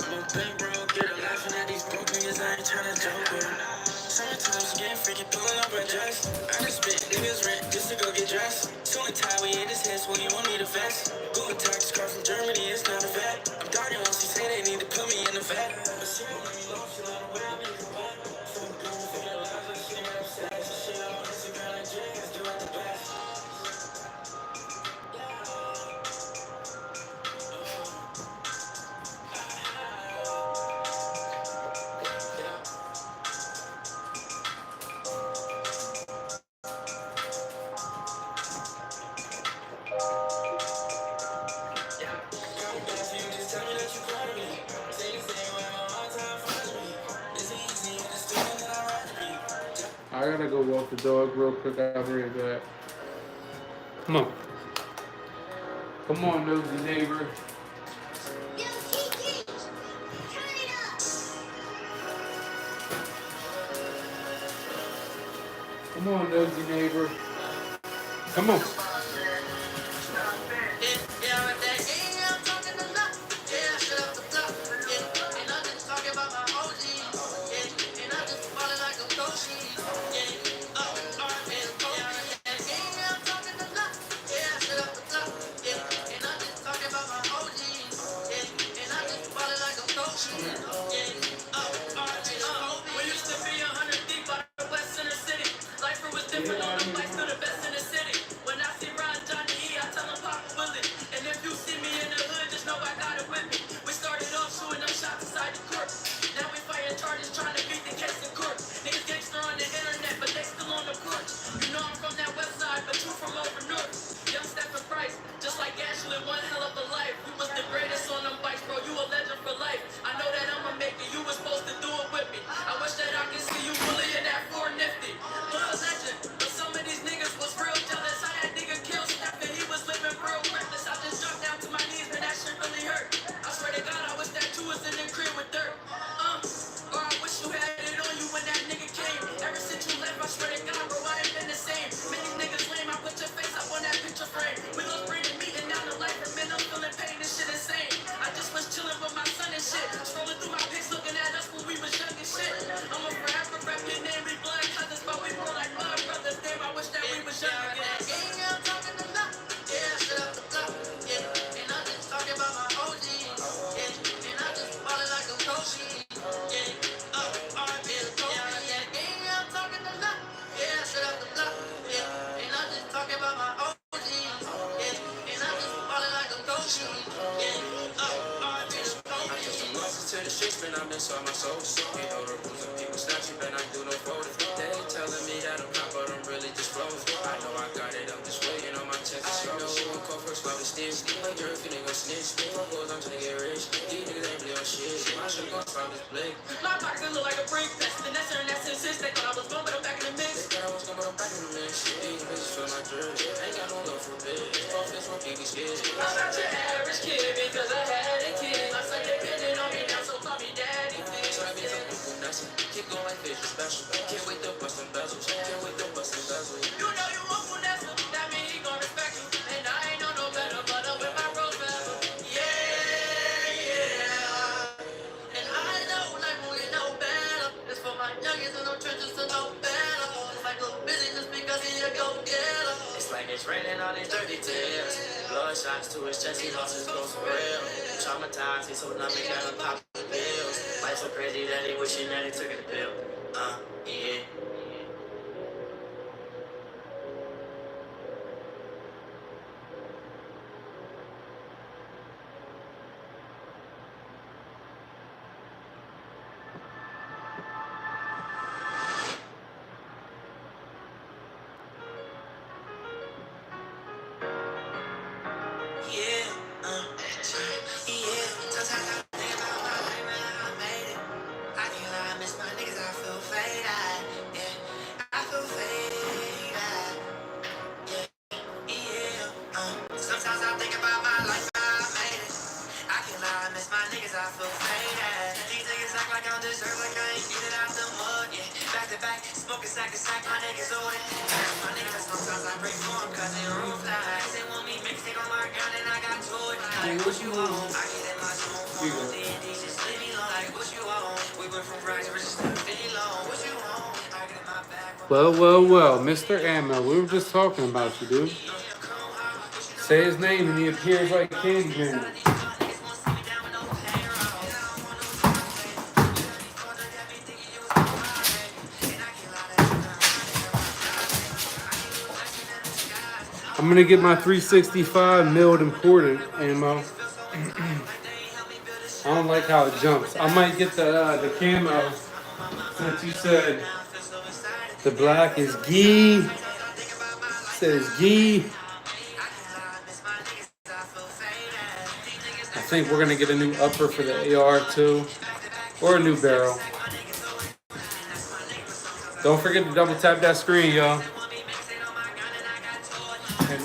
I gotta go walk the dog real quick. I'll be right back. Come on. Come on, nosy neighbor. Yo, Kiki, turn it up. Come on, nosy neighbor. Come on. Ain't got no love for a bit. it's raining all these dirty tears. Blood shots to his chest, he lost his ghost for real. Traumatized, he's so numb, he gotta pop the pills. Life so crazy that he wishing that he took a pill. Yeah. Sometimes I think about my life, I made it. I can't lie, I miss my niggas, I feel faded. These niggas act like I'm deserved, like I ain't get it out the mud, yeah. Back to back, smoking sack to sack, my niggas on it. My niggas, sometimes I pray for them, cause they roof flies. They want me mixtape on my gun, and I got to it. Like, what you want? I get in my zone, phone, D&D, just leave me alone. Like, what you want? We went from rags, riches to 50 long. What you want? I get in my bag. Well, Mr. Ammo, we were just talking about you, dude. Say his name and he appears like Candyman. I'm gonna get my 365 milled imported ammo. I don't like how it jumps. I might get the camo since you said the black is ghee. Says ghee. I think we're gonna get a new upper for the AR too, or a new barrel. Don't forget to double tap that screen, y'all. And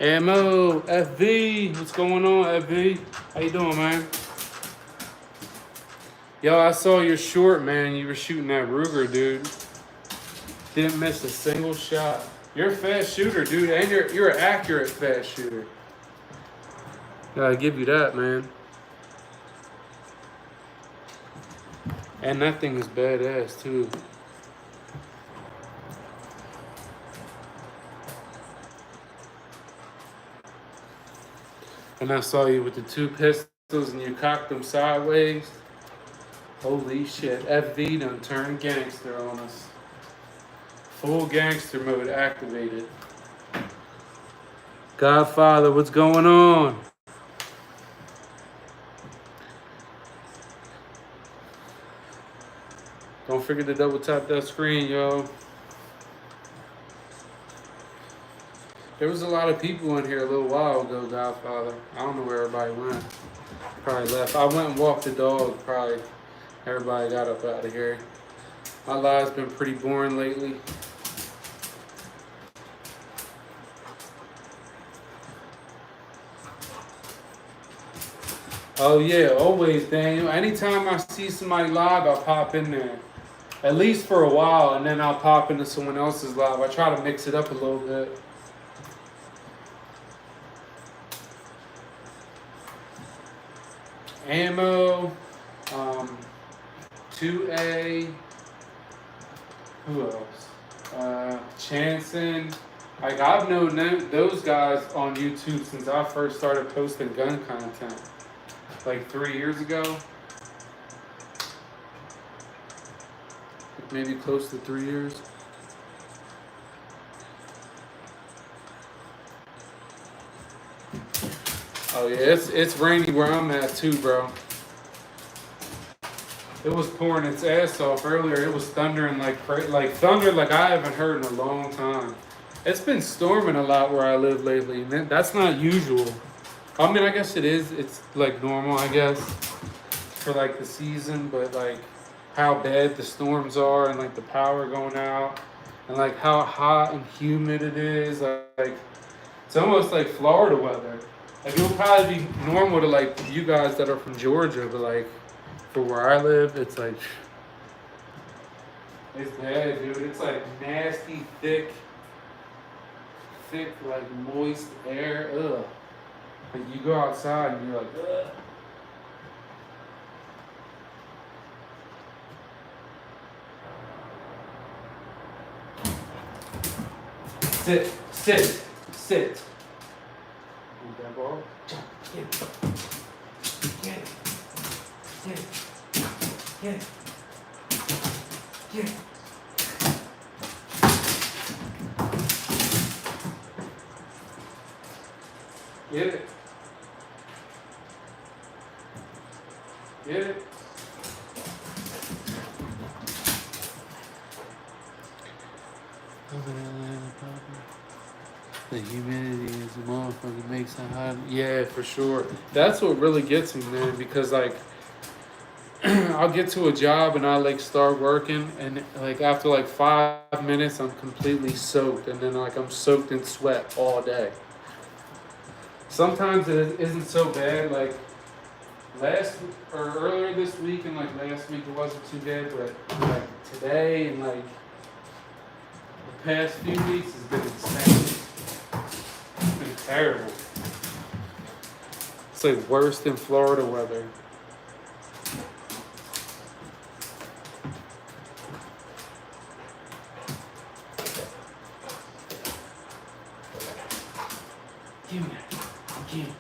Ammo, FV, what's going on, FV? How you doing, man? Yo, I saw your short, man. You were shooting that Ruger, dude. Didn't miss a single shot. You're a fast shooter, dude, and you're an accurate fast shooter. Gotta give you that, man. And that thing is badass, too. And I saw you with the 2 pistols and you cocked them sideways. Holy shit, FV done turned gangster on us. Full gangster mode activated. Godfather, what's going on? Don't forget to double tap that screen, y'all. There was a lot of people in here a little while ago, Godfather. I don't know where everybody went. Probably left. I went and walked the dog. Probably everybody got up out of here. My live's been pretty boring lately. Oh yeah, always, Daniel. Anytime I see somebody live, I'll pop in there. At least for a while, and then I'll pop into someone else's live. I try to mix it up a little bit. Ammo, 2A, who else? Chanson. Like, I've known those guys on YouTube since I first started posting gun content, like 3 years ago. Maybe close to 3 years. Oh yeah, it's rainy where I'm at too, bro. It was pouring its ass off earlier. It was thundering like thunder like I haven't heard in a long time. It's been storming a lot where I live lately, and that's not usual. I mean, I guess it is. It's like normal, I guess, for like the season, but like how bad the storms are and like the power going out and like how hot and humid it is. Like it's almost like Florida weather. Like it would probably be normal to like you guys that are from Georgia, but like for where I live, it's like it's bad, dude. It's like nasty, thick, like moist air. Ugh. Like you go outside and you're like, ugh. Sit. Move that ball. Get it. Get it. Get it. Get it. Get it. Get it. Get it. The humidity is the motherfucker makes it hot. Yeah, for sure. That's what really gets me, man. Because like, I'll get to a job and I like start working, and like after like 5 minutes, I'm completely soaked, and then like I'm soaked in sweat all day. Sometimes it isn't so bad. Like last or earlier this week and like last week, it wasn't too bad, but like today and like the past few weeks has been insane. It's been terrible. It's like worse than Florida weather. Give me that. Give me.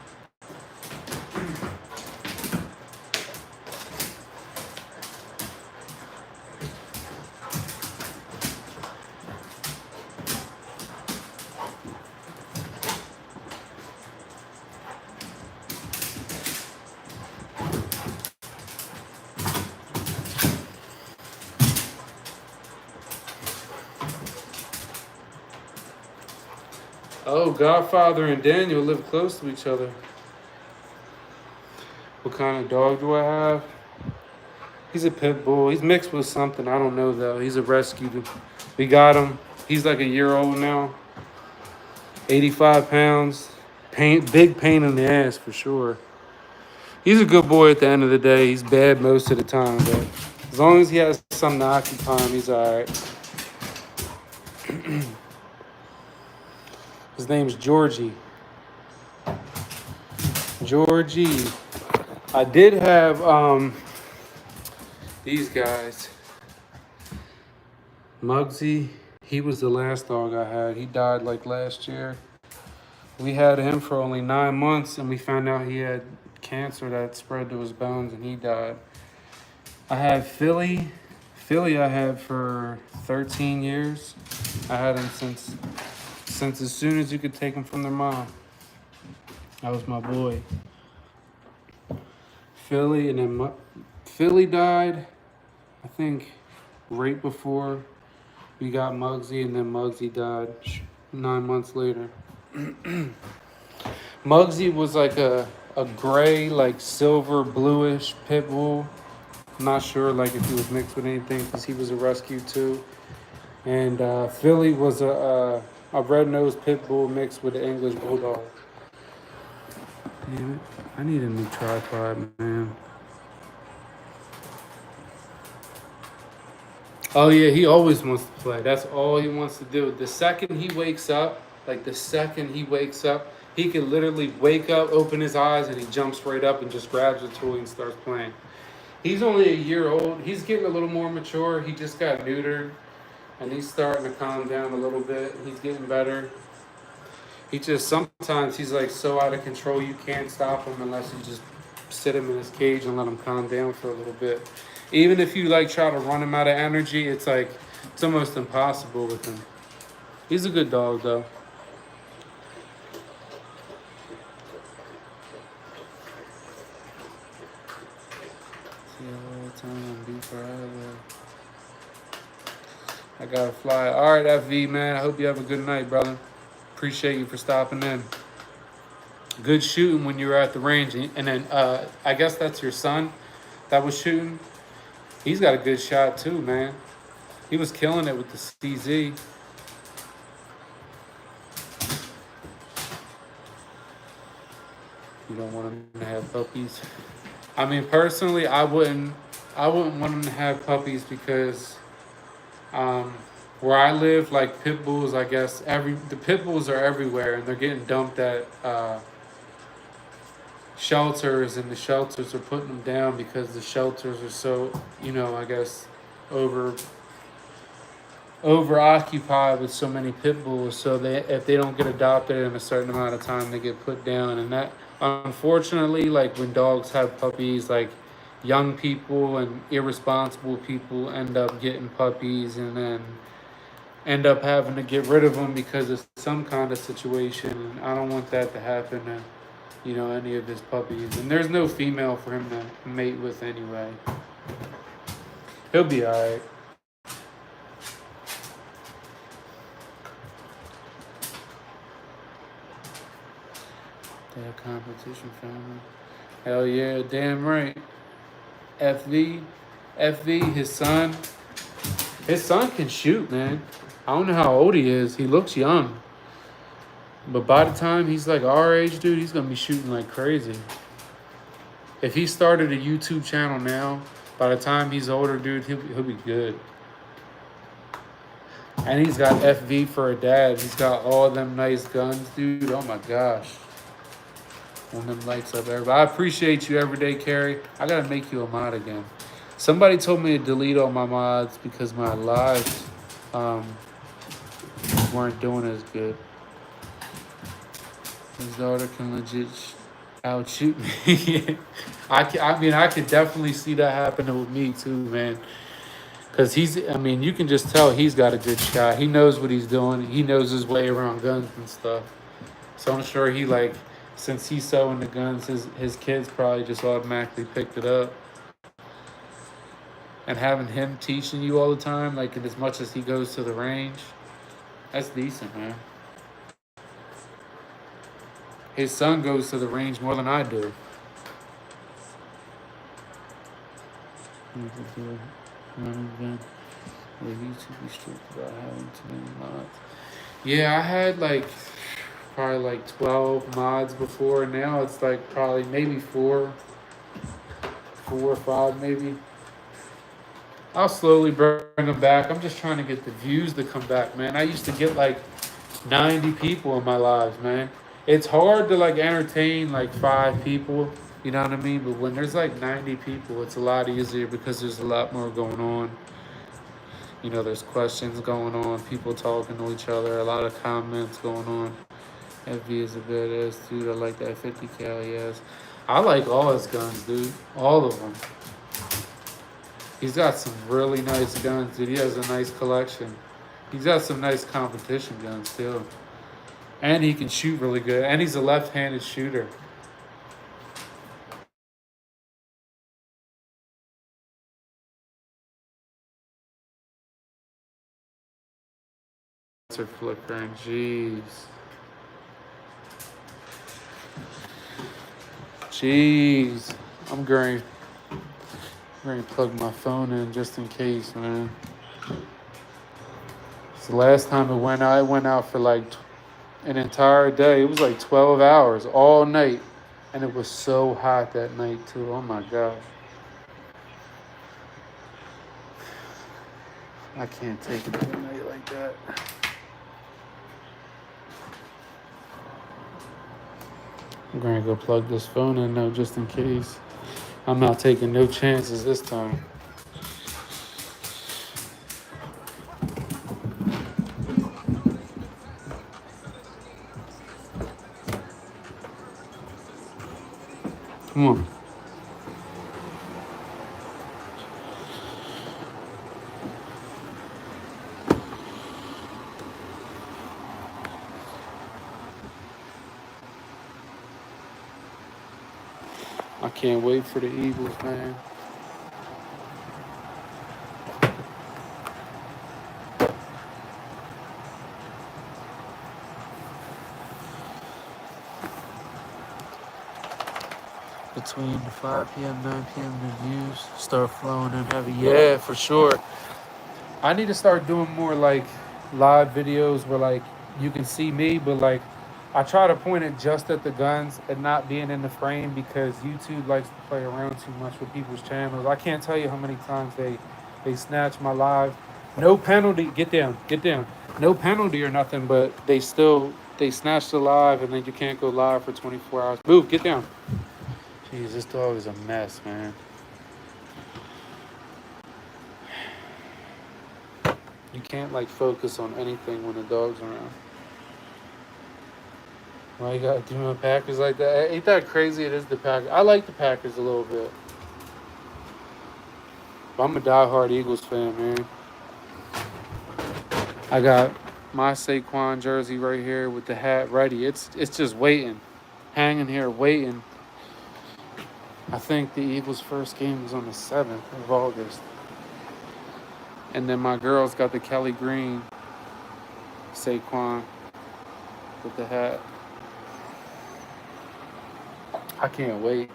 Oh, Godfather and Daniel live close to each other. What kind of dog do I have? He's a pit bull. He's mixed with something. I don't know though. He's a rescue. We got him. He's like a year old now. 85 pounds. Big pain in the ass for sure. He's a good boy at the end of the day. He's bad most of the time, but as long as he has something to occupy him, he's alright. His name's Georgie. Georgie. I did have these guys. Muggsy, he was the last dog I had. He died like last year. We had him for only 9 months, and we found out he had cancer that spread to his bones, and he died. I have Philly. Philly I had for 13 years. I had him since as soon as you could take him from their mom. That was my boy. Philly, and then Philly died, I think, right before we got Muggsy, and then Muggsy died 9 months later. Muggsy was like a gray, like silver, bluish pit bull. I'm not sure like if he was mixed with anything because he was a rescue too. And Philly was a red-nosed pit bull mixed with an English bulldog. Damn it. I need a new tripod, man. Oh yeah, he always wants to play. That's all he wants to do. The second he wakes up, he can literally wake up, open his eyes, and he jumps right up and just grabs a toy and starts playing. He's only a year old. He's getting a little more mature. He just got neutered, and he's starting to calm down a little bit. He's getting better. He just, sometimes he's like so out of control, you can't stop him unless you just sit him in his cage and let him calm down for a little bit. Even if you like try to run him out of energy, it's like, it's almost impossible with him. He's a good dog though. fly. All right, FV, man. I hope you have a good night, brother. Appreciate you for stopping in. Good shooting when you were at the range. And then I guess that's your son that was shooting. He's got a good shot too, man. He was killing it with the CZ. You don't want him to have puppies. I mean, personally, I wouldn't want him to have puppies because um, where I live, like pit bulls, I guess the pit bulls are everywhere, and they're getting dumped at shelters, and the shelters are putting them down because the shelters are so, I guess, over occupied with so many pit bulls. So if they don't get adopted in a certain amount of time, they get put down. And that, unfortunately, like when dogs have puppies, like young people and irresponsible people end up getting puppies and then end up having to get rid of them because of some kind of situation. And I don't want that to happen to, any of his puppies. And there's no female for him to mate with anyway. He'll be all right. That competition family. Hell yeah, damn right. FV, his son. His son can shoot, man. I don't know how old he is. He looks young. But by the time he's like our age, dude, he's going to be shooting like crazy. If he started a YouTube channel now, by the time he's older, dude, he'll be good. And he's got FV for a dad. He's got all them nice guns, dude. Oh my gosh. One of them lights up everybody. I appreciate you every day, Carrie. I gotta make you a mod again. Somebody told me to delete all my mods because my lives weren't doing as good. His daughter can legit outshoot me. I mean, I could definitely see that happening with me too, man. Because you can just tell he's got a good shot. He knows what he's doing. He knows his way around guns and stuff. So I'm sure since he's so into guns, his kids probably just automatically picked it up. And having him teaching you all the time, like as much as he goes to the range, that's decent, man. His son goes to the range more than I do. Yeah, I had probably 12 mods before. Now it's probably maybe four or five maybe. I'll slowly bring them back. I'm just trying to get the views to come back, man. I used to get 90 people in my lives, man. It's hard to entertain 5 people, you know what I mean? But when there's 90 people, it's a lot easier because there's a lot more going on. There's questions going on, people talking to each other, a lot of comments going on. FV is a badass dude. I like that 50 cal, yes. I like all his guns, dude. All of them. He's got some really nice guns, dude. He has a nice collection. He's got some nice competition guns, too. And he can shoot really good. And he's a left-handed shooter. Are flickering. Jeez. I'm going to plug my phone in just in case, man. It's the last time it went out for an entire day. It was 12 hours all night. And it was so hot that night, too. Oh, my gosh. I can't take it at a night like that. I'm going to go plug this phone in now just in case. I'm not taking no chances this time. Come on. I can't wait for the Eagles, man. between 5 p.m. 9 p.m. the views start flowing in heavy. Yeah, for sure. I need to start doing more like live videos where like you can see me, but like I try to point it just at the guns and not being in the frame because YouTube likes to play around too much with people's channels. I can't tell you how many times they snatch my live. No penalty. Get down. Get down. No penalty or nothing, but they snatch the live and then you can't go live for 24 hours. Move. Get down. Jeez, this dog is a mess, man. You can't like focus on anything when the dog's around. Why you gotta do my Packers like that? Ain't that crazy? It is the Packers. I like the Packers a little bit. But I'm a diehard Eagles fan, man. I got my Saquon jersey right here with the hat ready. It's just waiting. Hanging here waiting. I think the Eagles' first game was on the 7th of August. And then my girls got the Kelly Green Saquon with the hat. I can't wait.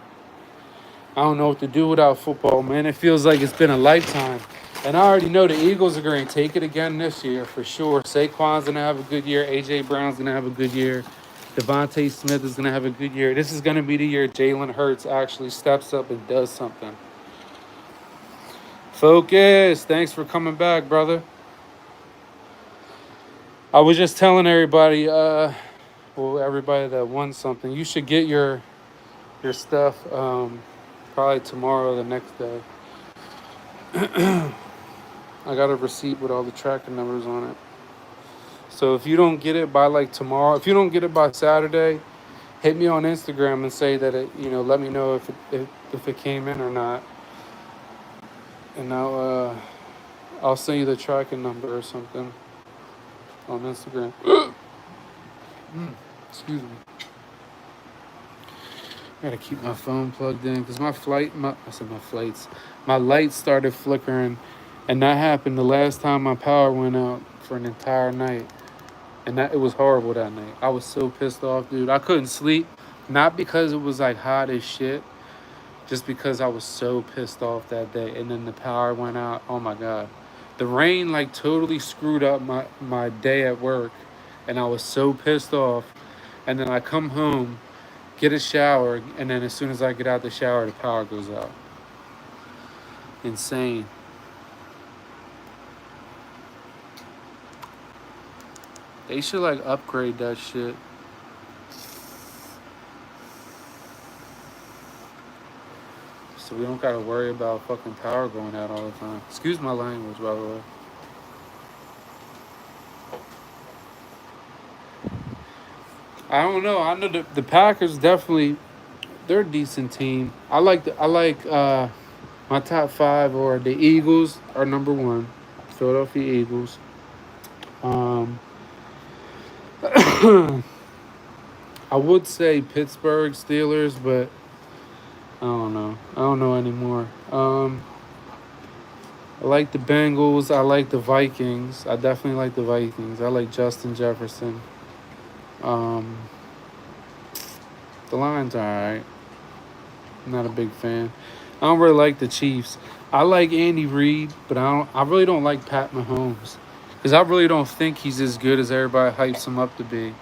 I don't know what to do without football, man. It feels like it's been a lifetime. And I already know the Eagles are going to take it again this year for sure. Saquon's going to have a good year. A.J. Brown's going to have a good year. Devontae Smith is going to have a good year. This is going to be the year Jalen Hurts actually steps up and does something. Focus. Thanks for coming back, brother. I was just telling everybody, everybody that won something, you should get your stuff probably tomorrow or the next day. I got a receipt with all the tracking numbers on it. So if you don't get it by like tomorrow, if you don't get it by Saturday, hit me on Instagram and say that it, let me know if it came in or not. And I'll send you the tracking number or something on Instagram. Excuse me. I gotta keep my phone plugged in because my lights started flickering, and that happened the last time my power went out for an entire night, and it was horrible that night. I was so pissed off, dude. I couldn't sleep, not because it was like hot as shit, just because I was so pissed off that day. And then the power went out. Oh my god, the rain like totally screwed up my day at work, and I was so pissed off. And then I come home, get a shower, and then as soon as I get out the shower, the power goes out. Insane. They should like upgrade that shit. So we don't gotta worry about fucking power going out all the time. Excuse my language, by the way. I don't know. I know the Packers definitely, they're a decent team. I like my top 5 or the Eagles are number 1. Philadelphia Eagles. I would say Pittsburgh Steelers, but I don't know. I don't know anymore. I like the Bengals. I like the Vikings. I definitely like the Vikings. I like Justin Jefferson. The Lions are alright. I'm not a big fan. I don't really like the Chiefs. I like Andy Reid, but I really don't like Pat Mahomes. Because I really don't think he's as good as everybody hypes him up to be.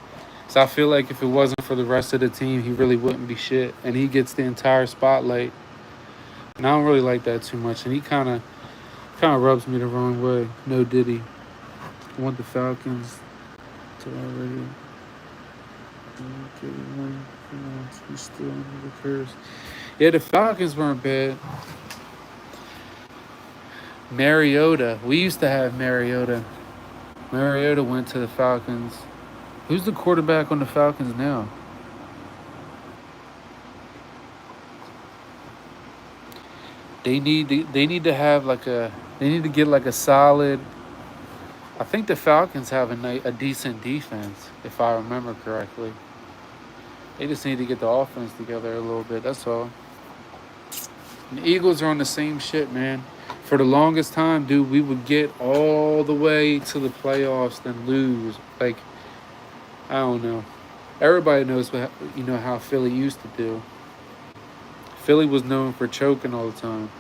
So I feel like if it wasn't for the rest of the team, he really wouldn't be shit. And he gets the entire spotlight. And I don't really like that too much. And he kind of rubs me the wrong way. No Diddy. I want the Falcons to already... He's still under the curse. Yeah, the Falcons weren't bad. Mariota. We used to have Mariota. Mariota went to the Falcons. Who's the quarterback on the Falcons now? They need to get like a solid. I think the Falcons have a decent defense, if I remember correctly. They just need to get the offense together a little bit. That's all. And the Eagles are on the same shit, man. For the longest time, dude, we would get all the way to the playoffs, then lose. Like, I don't know. Everybody knows how Philly used to do. Philly was known for choking all the time.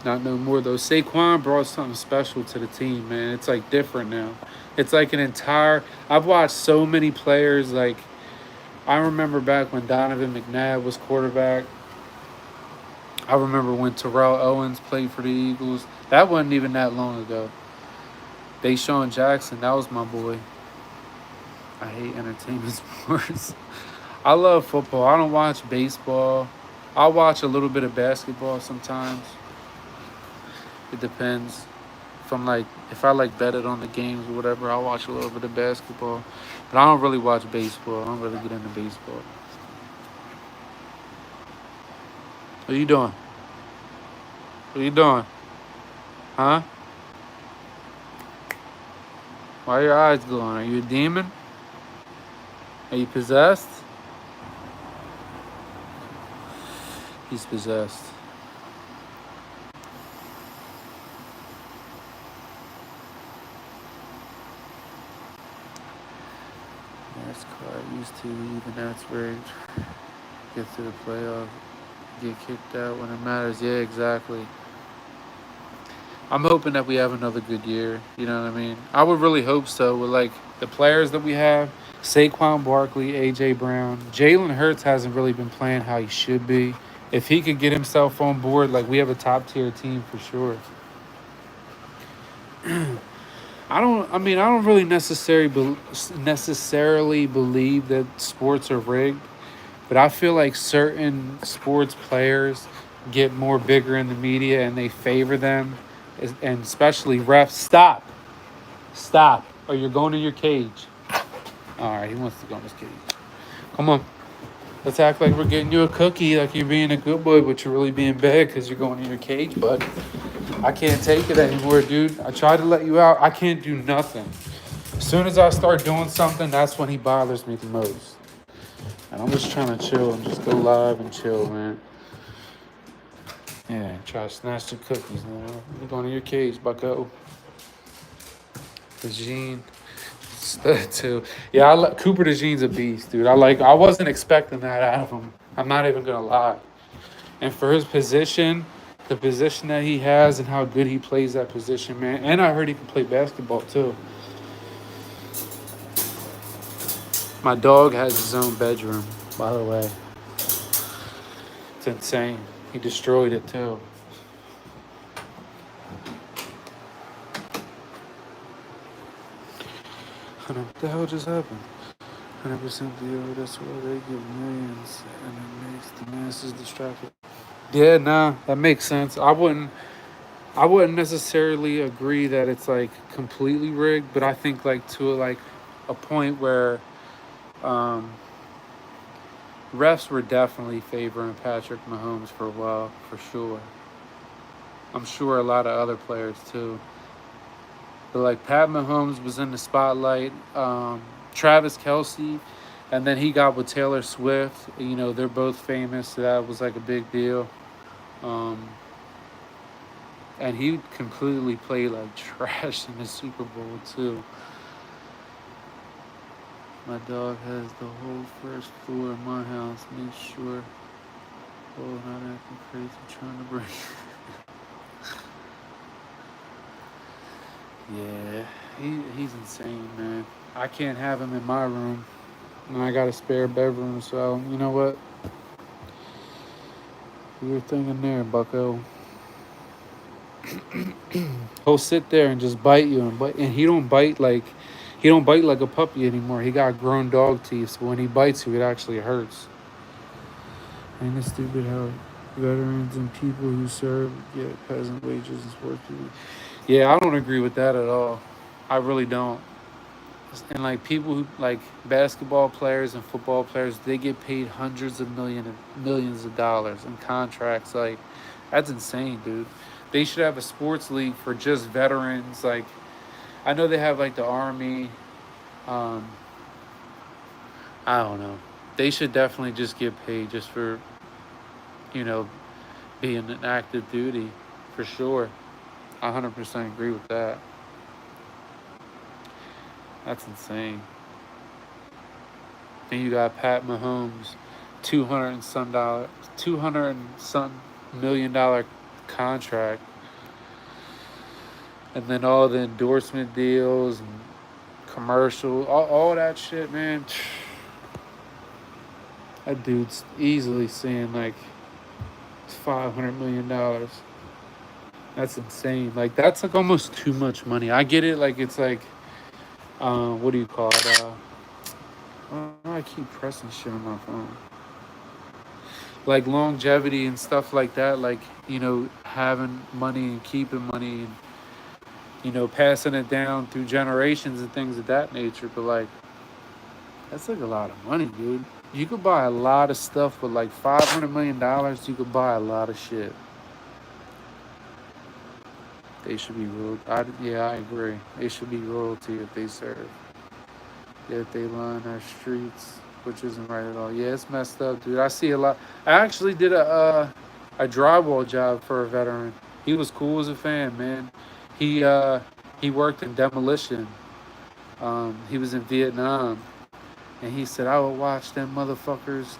Not no more though. Saquon brought something special to the team, man. It's like different now. It's like an entire. I've watched so many players. Like I remember back when Donovan McNabb was quarterback. I remember when Terrell Owens played for the Eagles. That wasn't even that long ago. Deshaun Jackson, that was my boy. I hate entertainment sports. I love football. I don't watch baseball. I watch a little bit of basketball sometimes. It depends. If I like bet it on the games or whatever, I'll watch a little bit of basketball. But I don't really watch baseball. I don't really get into baseball. What are you doing? What are you doing? Huh? Why are your eyes glowing? Are you a demon? Are you possessed? He's possessed. NASCAR used to, even that's rigged. Get to the playoffs, get kicked out when it matters. Yeah, exactly. I'm hoping that we have another good year. You know what I mean? I would really hope so with like the players that we have. Saquon Barkley, AJ Brown. Jalen Hurts hasn't really been playing how he should be. If he could get himself on board, like we have a top tier team for sure. I don't really necessarily believe that sports are rigged, but I feel like certain sports players get more bigger in the media and they favor them, and especially refs. Stop, or you're going to your cage. All right, he wants to go in his cage. Come on. Let's act like we're getting you a cookie, like you're being a good boy, but you're really being bad because you're going in your cage, bud. I can't take it anymore, dude. I tried to let you out. I can't do nothing. As soon as I start doing something, that's when he bothers me the most. And I'm just trying to chill and just go live and chill, man. Yeah, try to snatch the cookies now. You're going in your cage, bucko. DeJean. Stud too. Yeah, Cooper DeJean's a beast, dude. I wasn't expecting that out of him. I'm not even gonna lie. And for his position, the position that he has and how good he plays that position, man. And I heard he can play basketball too. My dog has his own bedroom, by the way. It's insane. He destroyed it too. What the hell just happened? 100% deal. That's why they get millions, and it makes the masses distracted. Yeah, nah, that makes sense. I wouldn't necessarily agree that it's like completely rigged, but I think like to like a point where um, refs were definitely favoring Patrick Mahomes for a while, for sure. I'm sure a lot of other players too. But like Pat Mahomes was in the spotlight, Travis Kelce, and then he got with Taylor Swift. You know, they're both famous, so that was like a big deal. Um, and he completely played like trash in the Super Bowl too. My dog has the whole first floor of my house. Make sure, oh, not acting crazy, trying to break. Yeah, he's insane, man. I can't have him in my room, and I got a spare bedroom. So you know what? Do your thing in there, Bucko. He'll sit there and just bite you and he don't bite like a puppy anymore. He got grown dog teeth, so when he bites you, it actually hurts. Ain't it stupid how veterans and people who serve get peasant wages and sports people? Yeah, I don't agree with that at all. I really don't. And like people who like basketball players and football players, they get paid hundreds of millions of dollars in contracts. Like that's insane, dude. They should have a sports league for just veterans. Like I know they have like the army. Um, I don't know. They should definitely just get paid just for, you know, being an active duty, for sure. I 100% agree with that. That's insane. Then you got Pat Mahomes, $200 and some million contract, and then all the endorsement deals and commercial, all that shit, man. That dude's easily seeing like $500 million. That's insane. Like that's like almost too much money. I get it. Like it's like, what do you call it? I keep pressing shit on my phone. Like longevity and stuff like that. Like having money and keeping money and passing it down through generations and things of that nature. But like that's like a lot of money, dude. You could buy a lot of stuff with like $500 million. You could buy a lot of shit. They should be ruled. Yeah, I agree. They should be royalty if they serve. If they line our streets, which isn't right at all. Yeah, it's messed up, dude. I see a lot. I actually did a drywall job for a veteran. He was cool as a fan, man. He worked in demolition. He was in Vietnam, and he said I would watch them motherfuckers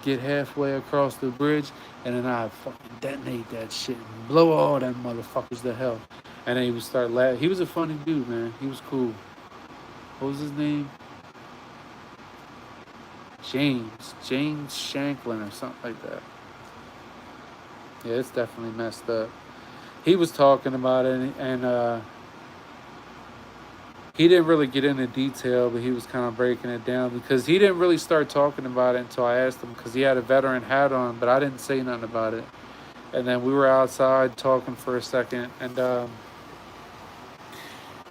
get halfway across the bridge, and then I'd fucking detonate that shit and blow all them motherfuckers to hell. And then he would start laughing. He was a funny dude, man. He was cool. What was his name? James Shanklin or something like that. Yeah, it's definitely messed up. He was talking about it, and he didn't really get into detail, but he was kind of breaking it down because he didn't really start talking about it until I asked him, because he had a veteran hat on, but I didn't say nothing about it. And then we were outside talking for a second, and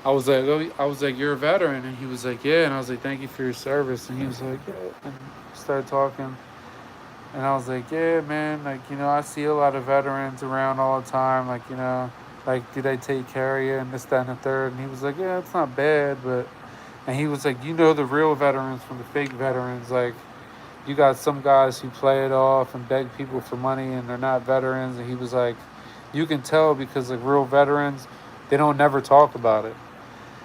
I was like, you're a veteran? And he was like, yeah. And I was like, thank you for your service. And he was like, yeah. And started talking. And I was like, yeah, man, like, I see a lot of veterans around all the time. Like, like, do they take care of you and this, that, and the third? And he was like, yeah, it's not bad. And he was like, the real veterans from the fake veterans. Like, you got some guys who play it off and beg people for money and they're not veterans. And he was like, you can tell because like real veterans, they don't never talk about it.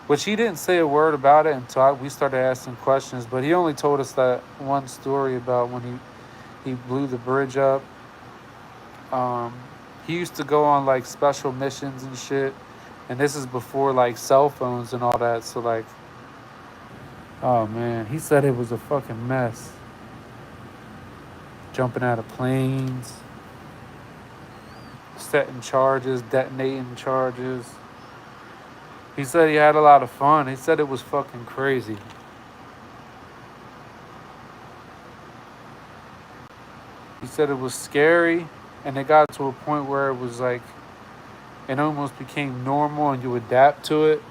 Which he didn't say a word about it until we started asking questions. But he only told us that one story about when he blew the bridge up. He used to go on like special missions and shit. And this is before like cell phones and all that. So like, oh man, he said it was a fucking mess. Jumping out of planes, setting charges, detonating charges. He said he had a lot of fun. He said it was fucking crazy. He said it was scary, and it got to a point where it was like, it almost became normal and you adapt to it.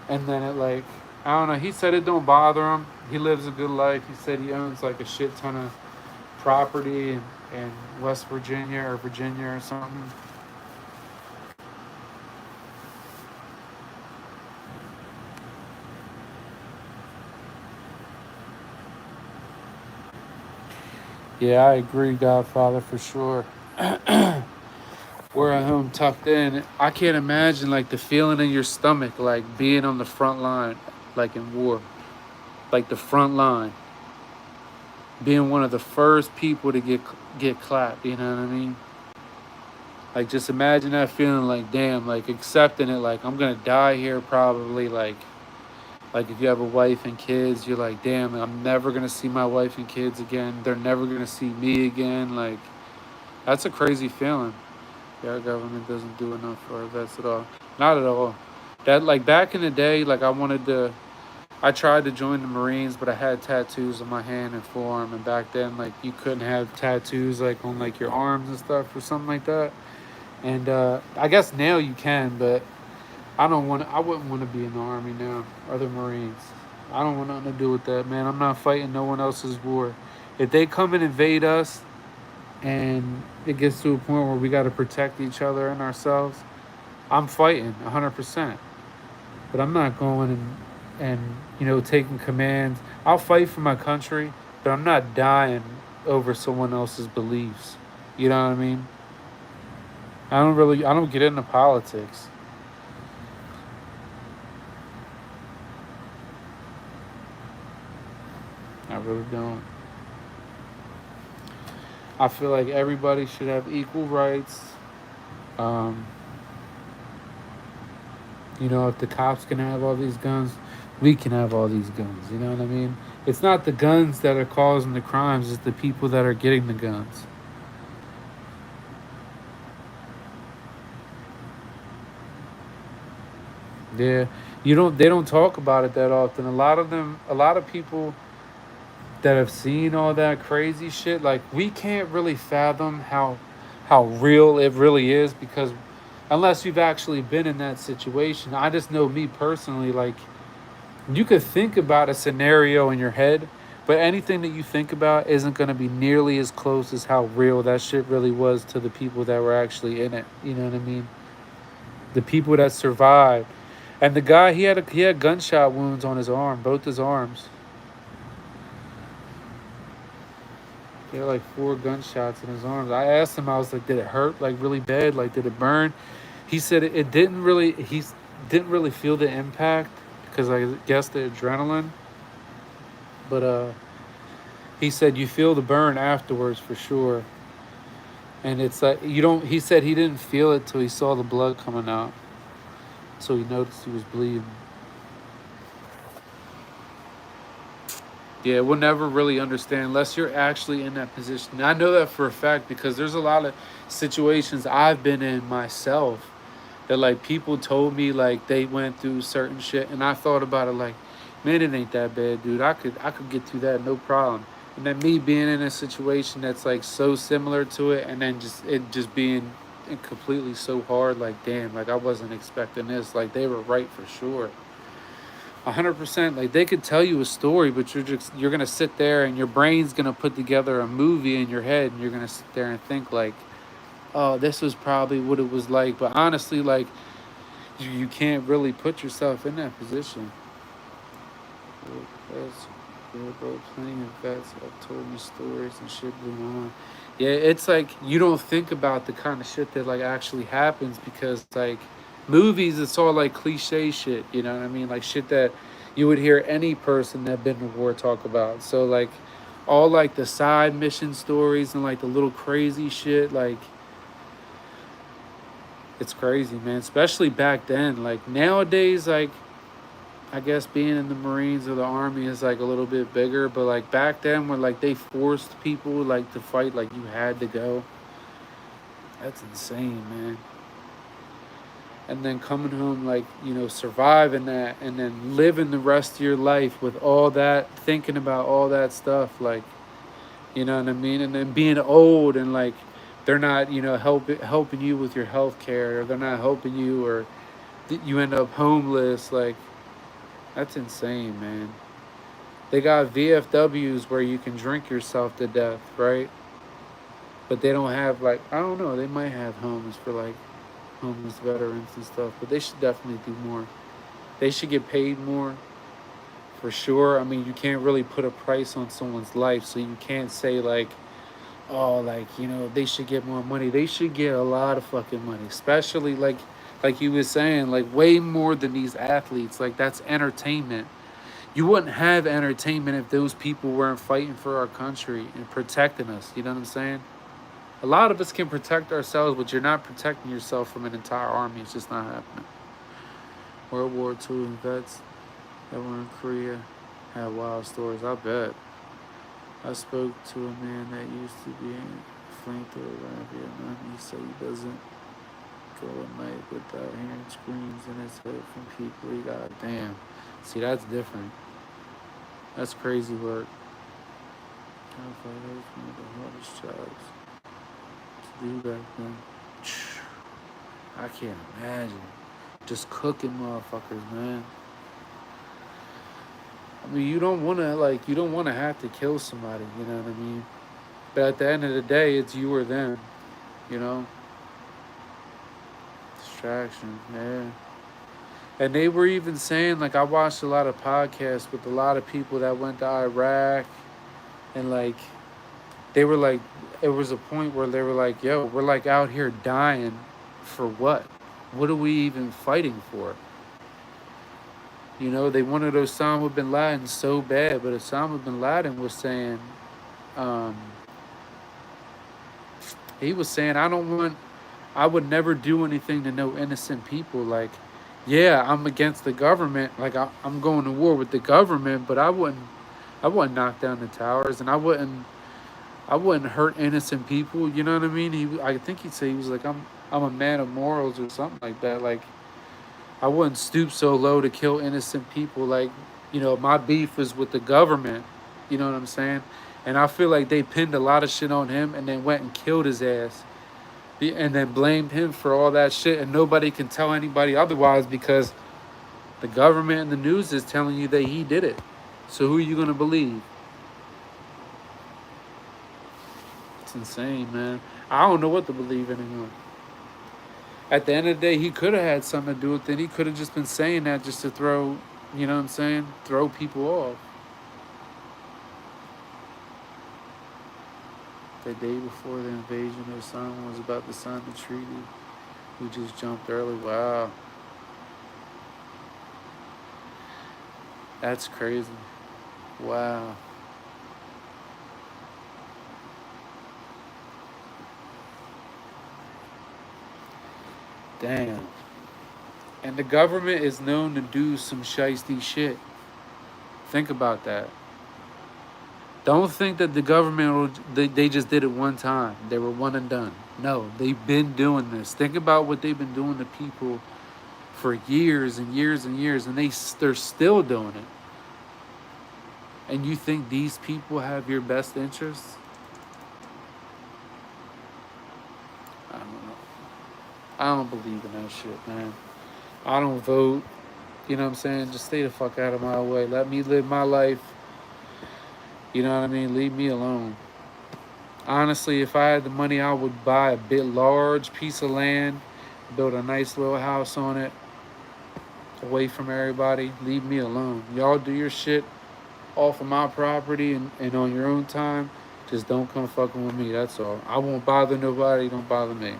And then it like, I don't know, he said it don't bother him. He lives a good life. He said he owns like a shit ton of property in West Virginia or Virginia or something. Yeah, I agree, Godfather, for sure. We're at home tucked in. I can't imagine like the feeling in your stomach, like being on the front line, like in war, like the front line, being one of the first people to get clapped. You know what I mean? Like just imagine that feeling, like damn, like accepting it, like I'm gonna die here probably, like if you have a wife and kids, you're like, damn, I'm never going to see my wife and kids again. They're never going to see me again. Like, that's a crazy feeling. Yeah, our government doesn't do enough for our vets at all. Not at all. That, like, back in the day, like, I tried to join the Marines, but I had tattoos on my hand and forearm. And back then, like, you couldn't have tattoos, like, on, like, your arms and stuff or something like that. And I guess now you can, but I wouldn't want to be in the Army now or the Marines. I don't want nothing to do with that, man. I'm not fighting no one else's war. If they come and invade us and it gets to a point where we got to protect each other and ourselves, I'm fighting 100%. But I'm not going and taking commands. I'll fight for my country, but I'm not dying over someone else's beliefs. You know what I mean? I don't get into politics. I really don't. I feel like everybody should have equal rights. Um, you know, if the cops can have all these guns, we can have all these guns. You know what I mean? It's not the guns that are causing the crimes; it's the people that are getting the guns. Yeah, you don't. They don't talk about it that often. A lot of them, a lot of people that have seen all that crazy shit, like we can't really fathom how real it really is because unless you've actually been in that situation. I just know me personally, like you could think about a scenario in your head, but anything that you think about isn't going to be nearly as close as how real that shit really was to the people that were actually in it. You know what I mean? The people that survived. And the guy, he had gunshot wounds on his arm, both his arms. He had like 4 gunshots in his arms. I asked him, I was like, did it hurt like really bad? Like, did it burn? He said it didn't really. He didn't really feel the impact because I guess the adrenaline. But he said you feel the burn afterwards for sure. And it's like you don't. He said he didn't feel it till he saw the blood coming out. So he noticed he was bleeding. Yeah, we'll never really understand unless you're actually in that position. And I know that for a fact because there's a lot of situations I've been in myself that like people told me like they went through certain shit and I thought about it like, man, it ain't that bad, dude. I could get through that no problem. And then me being in a situation that's like so similar to it and then just it just being completely so hard, like damn, like I wasn't expecting this. Like they were right for sure. 100%. Like they could tell you a story, but you're gonna sit there and your brain's gonna put together a movie in your head, and you're gonna sit there and think like, oh, this was probably what it was like. But honestly, like you can't really put yourself in that position. That's yeah, bro. Plenty of vets have told me stories and shit going on. Yeah, it's like you don't think about the kind of shit that like actually happens because like movies, it's all like cliche shit. You know what I mean? Like shit that you would hear any person that been to war talk about. So like all like the side mission stories and like the little crazy shit, like it's crazy, man. Especially back then. Like nowadays, like I guess being in the Marines or the Army is like a little bit bigger, but like back then when like they forced people like to fight, like you had to go. That's insane, man. And then coming home, like surviving that, and then living the rest of your life with all that, thinking about all that stuff, like you know what I mean, and then being old and like they're not helping you with your health care, or they're not helping you, or you end up homeless, like that's insane, man. They got VFWs where you can drink yourself to death, right? But they don't have like I don't know. They might have homes for like homeless veterans and stuff, but they should definitely do more. They should get paid more for sure. I mean, you can't really put a price on someone's life, so you can't say like, oh, like they should get more money. They should get a lot of fucking money, especially like you was saying, like way more than these athletes. Like that's entertainment. You wouldn't have entertainment if those people weren't fighting for our country and protecting us. You know what I'm saying? A lot of us can protect ourselves, but you're not protecting yourself from an entire army. It's just not happening. World War II vets that were in Korea had wild stories. I bet. I spoke to a man that used to be in flamethrower around Vietnam. He said he doesn't go at night without hearing screams in his head from people. He got damn. See, that's different. That's crazy work. Firefighter was one of the hardest jobs to do back then. I can't imagine. Just cooking motherfuckers, man. I mean, you don't wanna have to kill somebody, you know what I mean? But at the end of the day, it's you or them, you know? Distraction, yeah. And they were even saying, like, I watched a lot of podcasts with a lot of people that went to Iraq, and like, they were like, it was a point where they were like, yo, we're like out here dying for what? What are we even fighting for? They wanted Osama bin Laden so bad, but Osama bin Laden was saying, um, He was saying, I would never do anything to no innocent people. Like, yeah, I'm against the government. Like, I'm going to war with the government, but I wouldn't knock down the towers, and I wouldn't hurt innocent people. You know what I mean? I think he'd say he was like, I'm a man of morals or something like that. Like, I wouldn't stoop so low to kill innocent people. Like, my beef was with the government. You know what I'm saying? And I feel like they pinned a lot of shit on him and then went and killed his ass and then blamed him for all that shit. And nobody can tell anybody otherwise because the government and the news is telling you that he did it. So who are you going to believe? It's insane, man. I don't know what to believe anymore. At the end of the day, he could have had something to do with it. He could have just been saying that just to throw, you know what I'm saying? Throw people off. The day before the invasion, their son was about to sign the treaty. We just jumped early. Wow. That's crazy. Wow. Damn. And the government is known to do some shiesty shit. Think about that. Don't think that the government, they just did it one time. They were one and done. No, they've been doing this. Think about what they've been doing to people for years and years and years, and they're still doing it. And you think these people have your best interests? I don't know. I don't believe in that shit, man. I don't vote. You know what I'm saying? Just stay the fuck out of my way. Let me live my life. You know what I mean? Leave me alone. Honestly, if I had the money, I would buy a bit large piece of land, build a nice little house on it, away from everybody. Leave me alone. Y'all do your shit off of my property and on your own time. Just don't come fucking with me. That's all. I won't bother nobody. Don't bother me.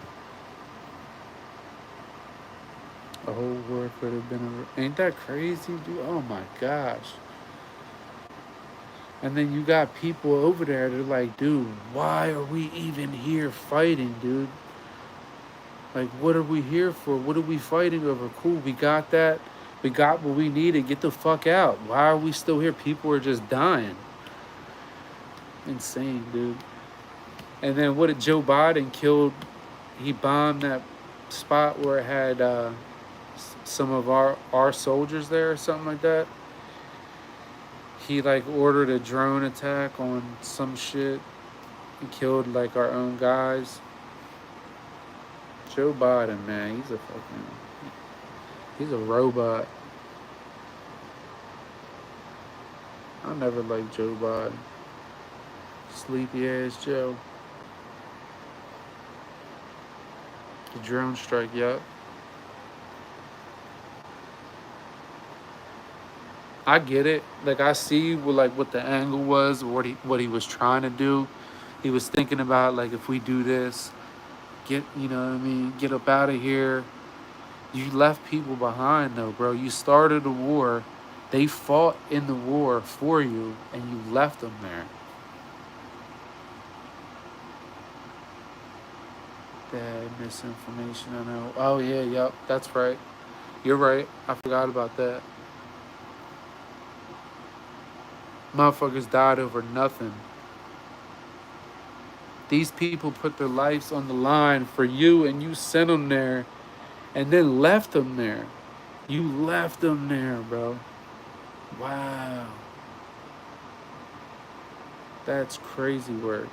A whole war could have been. Ain't that crazy, dude? Oh my gosh. And then you got people over there. They're like, dude, why are we even here fighting, dude? Like, what are we here for? What are we fighting over? Cool, we got that. We got what we needed. Get the fuck out. Why are we still here? People are just dying. Insane, dude. And then what did Joe Biden killed? He bombed that spot where it had some of our soldiers there or something like that. He like ordered a drone attack on some shit and killed like our own guys. Joe Biden, man, he's a robot. I never liked Joe Biden. Sleepy ass Joe. The drone strike, yup. I get it. Like I see what the angle was, what he was trying to do. He was thinking about like if we do this, you know what I mean, get up out of here. You left people behind though, bro. You started a war. They fought in the war for you and you left them there. Bad misinformation, I know. Oh yeah, yep, that's right. You're right. I forgot about that. Motherfuckers died over nothing. These people put their lives on the line for you and you sent them there and then left them there. You left them there, bro. Wow. That's crazy work.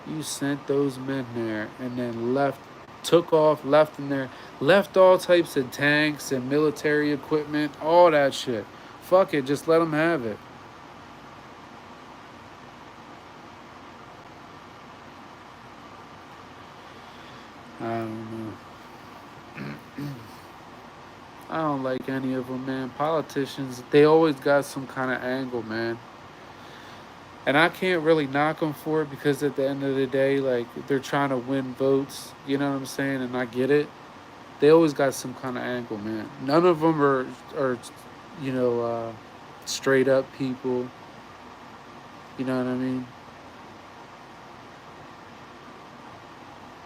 You sent those men there and then took off, left them there, left all types of tanks and military equipment, all that shit. Fuck it, just let them have it. I don't know. I don't like any of them, man. Politicians, they always got some kind of angle, man. And I can't really knock them for it because at the end of the day, like, they're trying to win votes. You know what I'm saying? And I get it. They always got some kind of angle, man. None of them are you know, straight up people. You know what I mean?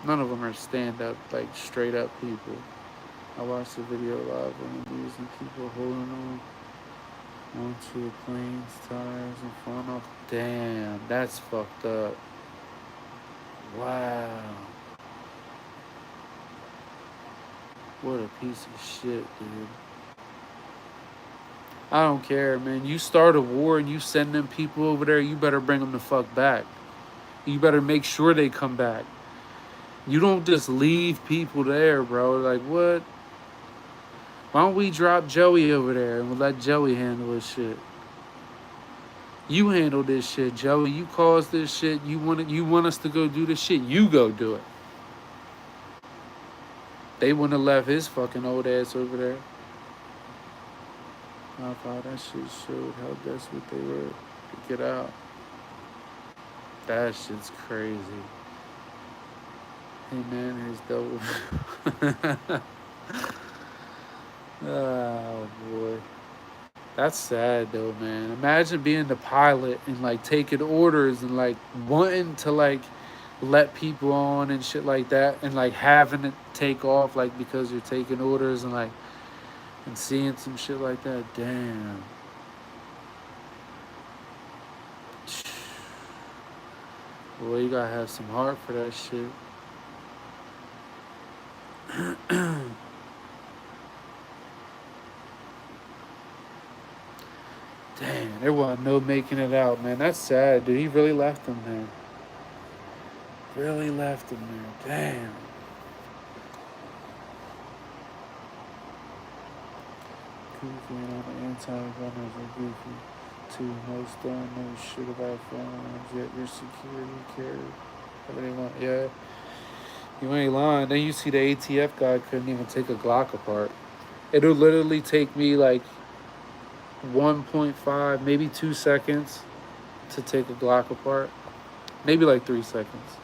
None of them are stand up, like straight up people. I watched the video live on the news and people holding on onto a plane's tires and falling off. Damn, that's fucked up. Wow. What a piece of shit, dude. I don't care, man. You start a war and you send them people over there, you better bring them the fuck back. You better make sure they come back. You don't just leave people there, bro. Like, what? Why don't we drop Joey over there and we'll let Joey handle this shit? You handle this shit, Joey. You caused this shit. You want us to go do this shit. You go do it. They wouldn't have left his fucking old ass over there. I thought that shit showed how desperate they were to get out. That shit's crazy. Hey man, his double. Oh boy. That's sad though, man. Imagine being the pilot and like taking orders and like wanting to like let people on and shit like that and like having to take off like because you're taking orders and like and seeing some shit like that. Damn. Boy, you gotta have some heart for that shit. Damn, there wasn't no making it out, man. That's sad, dude. He really left him there. Really left him there. Damn. Goofy and all the anti-gunners are goofy. Too, most don't know shit about firearms, yet your security carry whatever they want. Yeah, you ain't lying. Then you see the ATF guy couldn't even take a Glock apart. It'll literally take me like 1.5, maybe 2 seconds to take a Glock apart. Maybe like 3 seconds.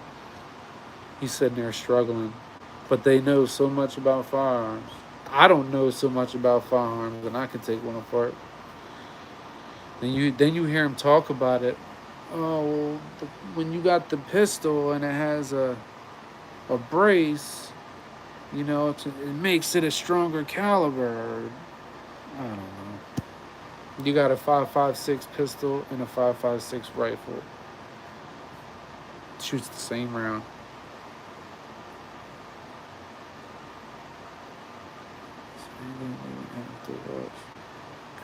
He's sitting there struggling. But they know so much about firearms. I don't know so much about firearms, and I can take one apart. Then you hear him talk about it. Oh, well, when you got the pistol and it has a brace, you know, it makes it a stronger caliber. I don't know. You got a 5.56 pistol and a 5.56 rifle. It shoots the same round.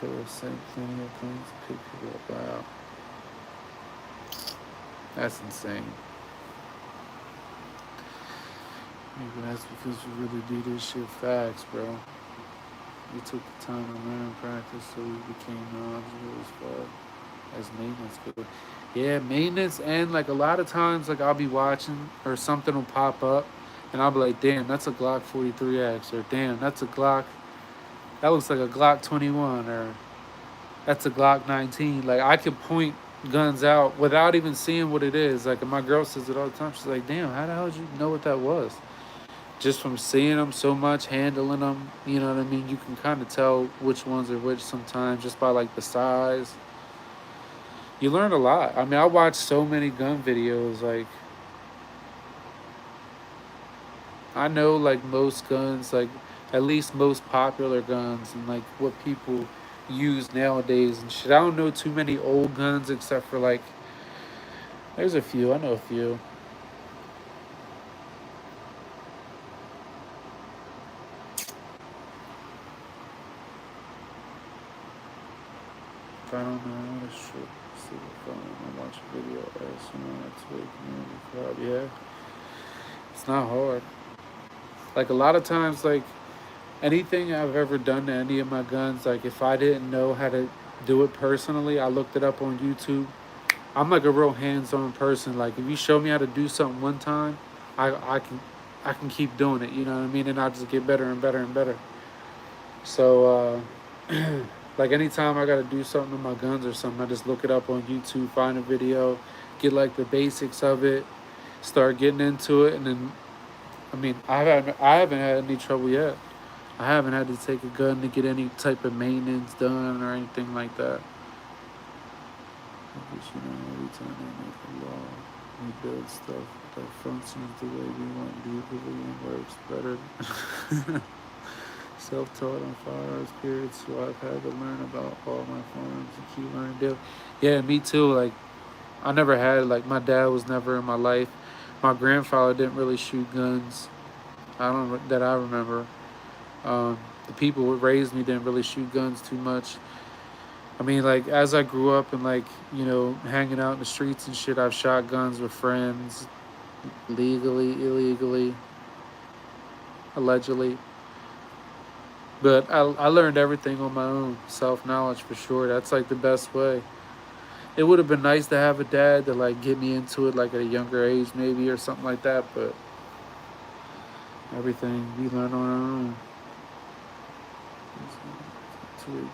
Could have sent plenty of planes to pick people up. Wow. That's insane. Maybe that's because you really do this shit facts, bro. We took the time to learn and practice so we became knowledgeable as far as maintenance goes. Yeah, maintenance, and like a lot of times like I'll be watching or something will pop up and I'll be like, damn, that's a Glock 43X, or damn, that looks like a Glock 21, or that's a Glock 19. Like I could point guns out without even seeing what it is. Like my girl says it all the time. She's like, damn, how the hell did you know what that was? Just from seeing them so much, handling them, you know what I mean? You can kind of tell which ones are which sometimes just by like the size. You learn a lot. I mean, I watch so many gun videos. Like, I know like most guns, like at least most popular guns and like what people use nowadays and shit. I don't know too many old guns except for like, there's a few. I know a few. If I don't know how to shoot, see the phone and watch a video, I assume that's what community club. Yeah, it's not hard. Like a lot of times, like anything I've ever done to any of my guns, like if I didn't know how to do it personally, I looked it up on YouTube. I'm like a real hands-on person. Like if you show me how to do something one time, I can keep doing it. You know what I mean? And I just get better and better and better. So. Like anytime I gotta do something with my guns or something, I just look it up on YouTube, find a video, get like the basics of it, start getting into it, and then, I mean, I haven't had any trouble yet. I haven't had to take a gun to get any type of maintenance done or anything like that. I guess, you know, every time they make a law. We build stuff that functions the way we want beautifully and works better. Self-taught on firearms, period. So I've had to learn about all my firearms and keep learning daily. Yeah, me too. Like I never had like my dad was never in my life. My grandfather didn't really shoot guns. I don't that I remember. The people who raised me didn't really shoot guns too much. I mean, like as I grew up and like hanging out in the streets and shit, I've shot guns with friends, legally, illegally, allegedly. But I learned everything on my own, self knowledge for sure. That's like the best way. It would have been nice to have a dad to like get me into it like at a younger age maybe or something like that. But everything we learn on our own. You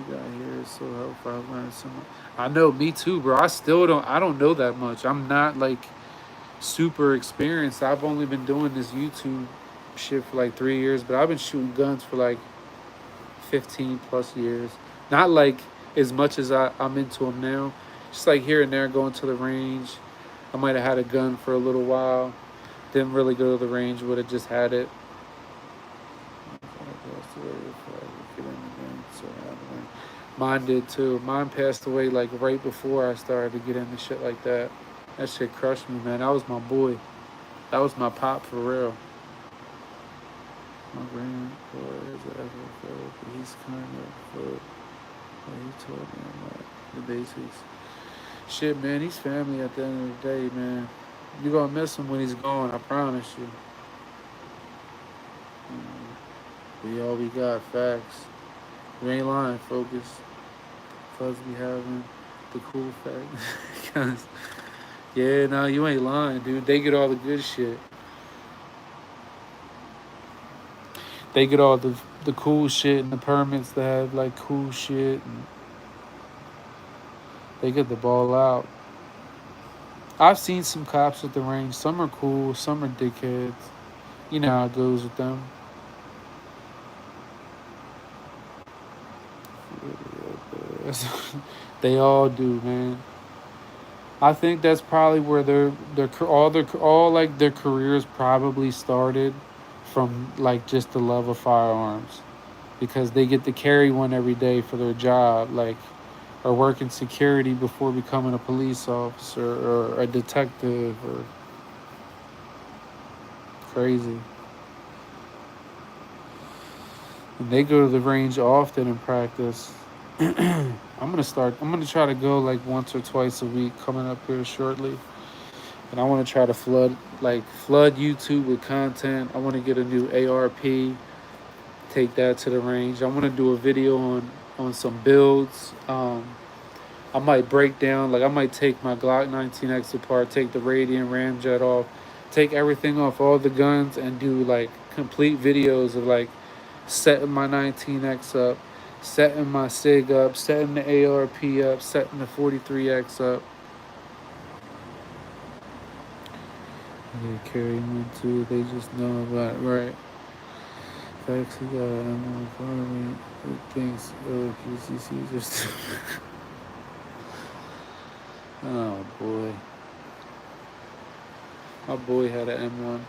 got here is so helpful. I've learned so much. I know, me too, bro. I don't know that much. I'm not like super experienced. I've only been doing this YouTube shit for like 3 years, but I've been shooting guns for like 15 plus years. Not like as much as I'm into them now. Just like here and there, going to the range. I might have had a gun for a little while. Didn't really go to the range, would have just had it. Mine did too. Mine passed away like right before I started to get into shit like that. That shit crushed me, man. That was my boy. That was my pop for real. My grandpa is ever felt, but he's kind of full. He taught me about the basics. Shit, man, he's family at the end of the day, man. You're gonna miss him when he's gone, I promise you. We all we got, facts. We ain't lying, focus. Fuzz be having the cool facts. Yeah, no, you ain't lying, dude. They get all the good shit. They get all the cool shit and the permits that have like cool shit. And they get the ball out. I've seen some cops at the range. Some are cool, some are dickheads. You know how it goes with them. They all do, man. I think that's probably where all like their careers probably started from like just the love of firearms because they get to carry one every day for their job, like or working security before becoming a police officer or a detective or crazy. And they go to the range often and practice. I'm gonna try to go like once or twice a week coming up here shortly. And I wanna try to flood YouTube with content. I wanna get a new ARP, take that to the range. I wanna do a video on some builds. I might break down, like I might take my Glock 19X apart, take the Radiant Ramjet off, take everything off all the guns and do like complete videos of like setting my 19X up, setting my SIG up, setting the ARP up, setting the 43X up. They carry one too, they just know about it, right? Facts, we got an economy who thinks PCC just. Oh boy. My boy had an M1.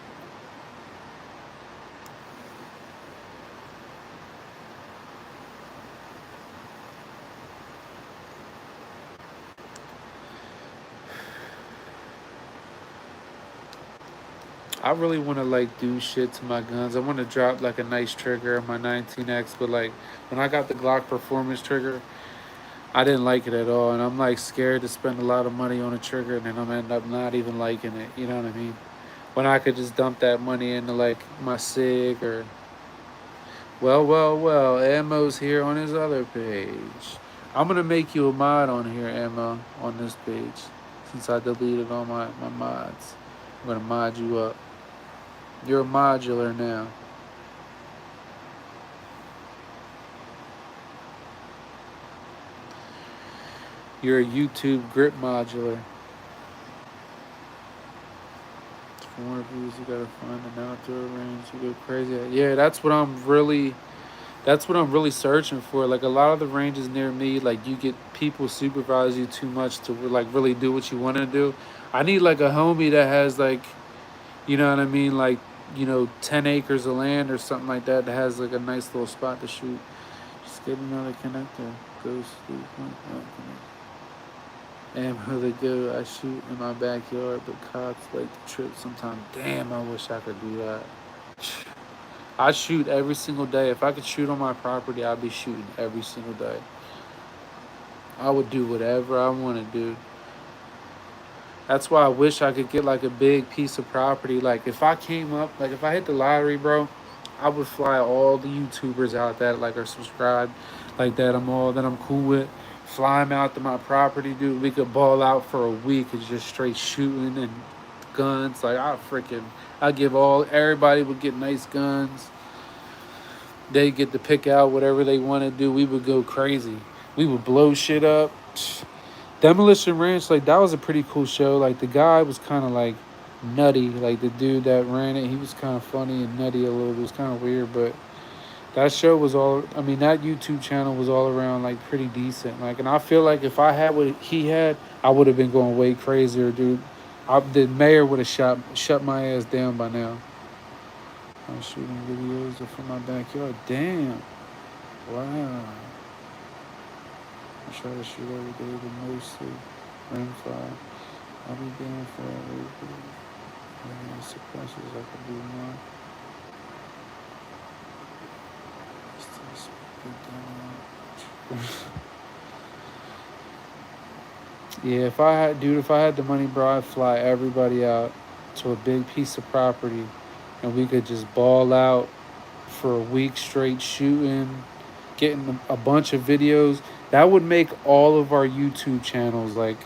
I really want to like do shit to my guns. I want to drop like a nice trigger on my 19X, but like when I got the Glock Performance trigger, I didn't like it at all, and I'm like scared to spend a lot of money on a trigger, and then I'm end up not even liking it. You know what I mean? When I could just dump that money into like my SIG or well, Ammo's here on his other page. I'm gonna make you a mod on here, Ammo, on this page, since I deleted all my mods. I'm gonna mod you up. You're a modular now. You're a YouTube grip modular. For more views, you gotta find an outdoor range. You go crazy. Yeah, that's what I'm really searching for. Like a lot of the ranges near me, like you get people supervise you too much to like really do what you want to do. I need like a homie that has like, you know what I mean, like, 10 acres of land or something like that that has like a nice little spot to shoot. Just get another connector. Goes through point. And where they go, I shoot in my backyard, but cops like to trip sometimes. Damn, I wish I could do that. I shoot every single day. If I could shoot on my property, I'd be shooting every single day. I would do whatever I want to do. That's why I wish I could get like a big piece of property. Like if I came up, like if I hit the lottery, bro, I would fly all the YouTubers out that like are subscribed, like that I'm cool with. Fly them out to my property, dude. We could ball out for a week and just straight shooting and guns. Like I give everybody would get nice guns. They get to pick out whatever they want to do. We would go crazy. We would blow shit up. Demolition Ranch, like that was a pretty cool show. Like the guy was kind of like nutty. Like the dude that ran it, he was kind of funny and nutty a little bit. It was kind of weird, but that show was all. I mean, that YouTube channel was all around like pretty decent. Like, and I feel like if I had what he had, I would have been going way crazier, dude. The mayor would have shut my ass down by now. I'm shooting videos from my backyard. Damn. Wow. I try to shoot every day, but mostly rainfall. I'll be down for everything. Suppresses I could do more. Yeah, if I had the money, bro, I'd fly everybody out to a big piece of property, and we could just ball out for a week straight shooting, getting a bunch of videos. That would make all of our YouTube channels like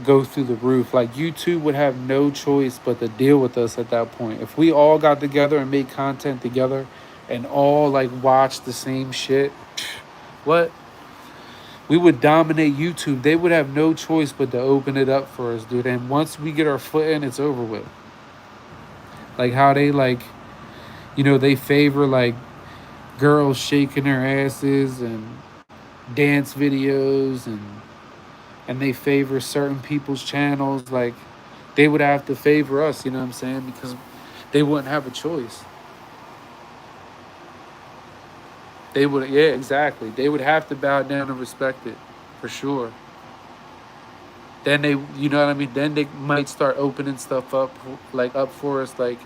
go through the roof. Like YouTube would have no choice but to deal with us at that point. If we all got together and made content together and all like watched the same shit, what? We would dominate YouTube. They would have no choice but to open it up for us, dude. And once we get our foot in, it's over with. Like how they like, they favor like girls shaking their asses and dance videos and they favor certain people's channels. Like they would have to favor us, you know what I'm saying? Because they wouldn't have a choice. They would, yeah, exactly. They would have to bow down and respect it, for sure. Then they, you know what I mean? Then they might start opening stuff up for us, like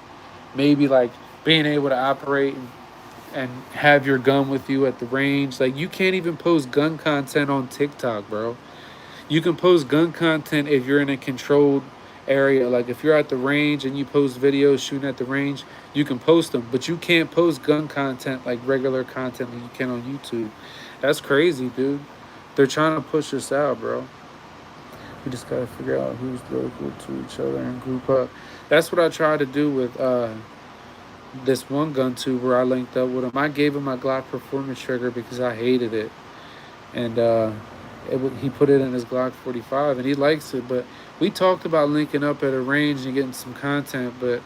maybe like being able to operate and have your gun with you at the range. Like you can't even post gun content on TikTok, bro. You can post gun content if you're in a controlled area. Like if you're at the range and you post videos shooting at the range, you can post them. But you can't post gun content like regular content that you can on YouTube. That's crazy, dude. They're trying to push us out, bro. We just gotta figure out who's local to each other and group up. That's what I tried to do with this one gun tuber. I linked up with him. I gave him my Glock performance trigger because I hated it. And he put it in his Glock 45 and he likes it. But we talked about linking up at a range and getting some content, but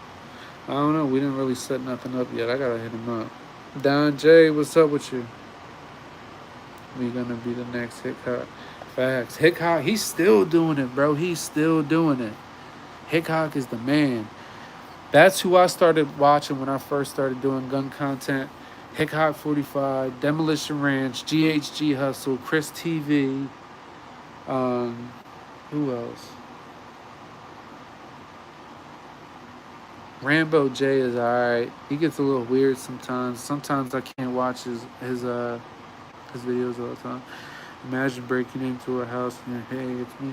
I don't know. We didn't really set nothing up yet. I gotta hit him up. Don J, what's up with you? We gonna be the next Hickok. Facts. Hickok, he's still doing it, bro. He's still doing it. Hickok is the man. That's who I started watching when I first started doing gun content. Hickok 45, Demolition Ranch, GHG Hustle, Chris TV. Who else? Rambo J is alright. He gets a little weird sometimes. Sometimes I can't watch his videos all the time. Imagine breaking into a house and hey, it's me.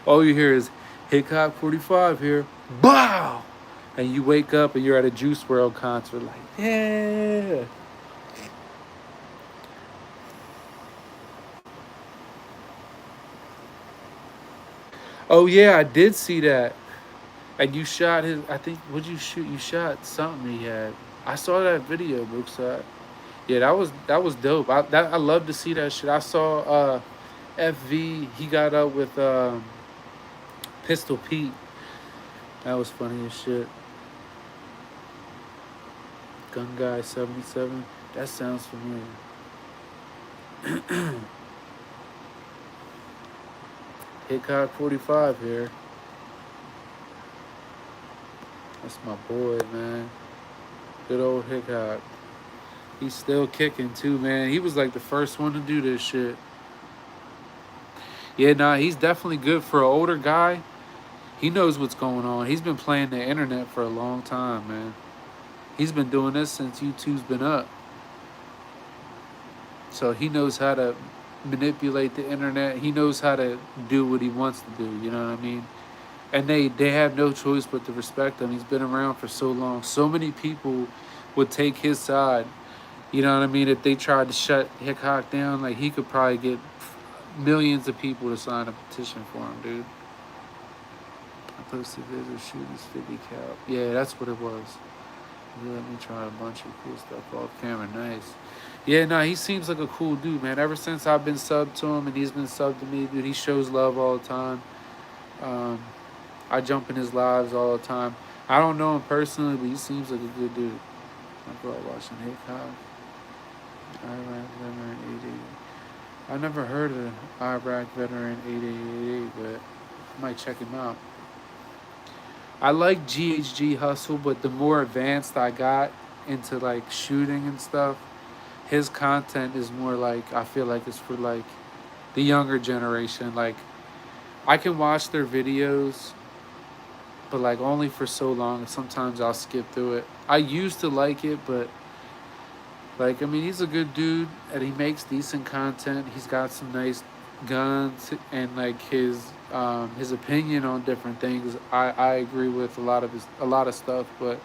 All you hear is Hickok 45 here. Bow! And you wake up and you're at a Juice WRLD concert like, yeah. Oh yeah, I did see that. And you shot his, I think, what'd you shoot? You shot something he had. I saw that video, Brookside. Yeah, that was dope. I love to see that shit. I saw FV, he got up with Pistol Pete. That was funny as shit. Gun Guy 77. That sounds familiar. Hickok 45 here. That's my boy, man. Good old Hickok. He's still kicking too, man. He was like the first one to do this shit. Yeah, nah, he's definitely good for an older guy. He knows what's going on. He's been playing the internet for a long time, man. He's been doing this since YouTube's been up. So he knows how to manipulate the internet. He knows how to do what he wants to do, you know what I mean? And they have no choice but to respect him. He's been around for so long. So many people would take his side. You know what I mean? If they tried to shut Hickok down, like he could probably get millions of people to sign a petition for him, dude. I posted visit shooters 50 cal. Yeah, that's what it was. You let me try a bunch of cool stuff off camera. Nice. Yeah, nah, he seems like a cool dude, man. Ever since I've been subbed to him and he's been subbed to me, dude, he shows love all the time. I jump in his lives all the time. I don't know him personally, but he seems like a good dude. I grew up watching Hickok. Iraq veteran 888. I never heard of Iraq veteran 888, but I might check him out. I like GHG Hustle, but the more advanced I got into like shooting and stuff, his content is more like, I feel like it's for like the younger generation. Like I can watch their videos, but like only for so long. Sometimes I'll skip through it. I used to like it, but like, I mean, he's a good dude and he makes decent content. He's got some nice guns and like his opinion on different things. I agree with a lot of stuff, but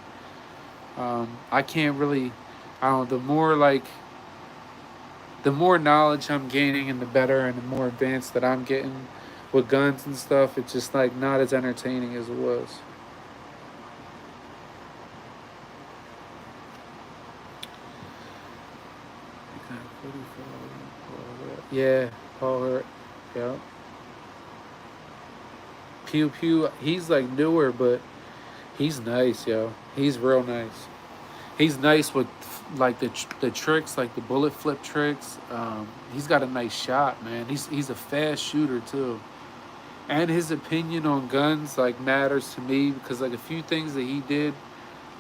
I can't really, I don't know, the more knowledge I'm gaining and the better and the more advanced that I'm getting with guns and stuff, it's just like not as entertaining as it was. Yeah, Paul Hurt. Yeah. Pew Pew, he's like newer, but he's nice, yo. He's real nice. He's nice with like the tricks, like the bullet flip tricks. He's got a nice shot, man. He's a fast shooter too. And his opinion on guns like matters to me because like a few things that he did,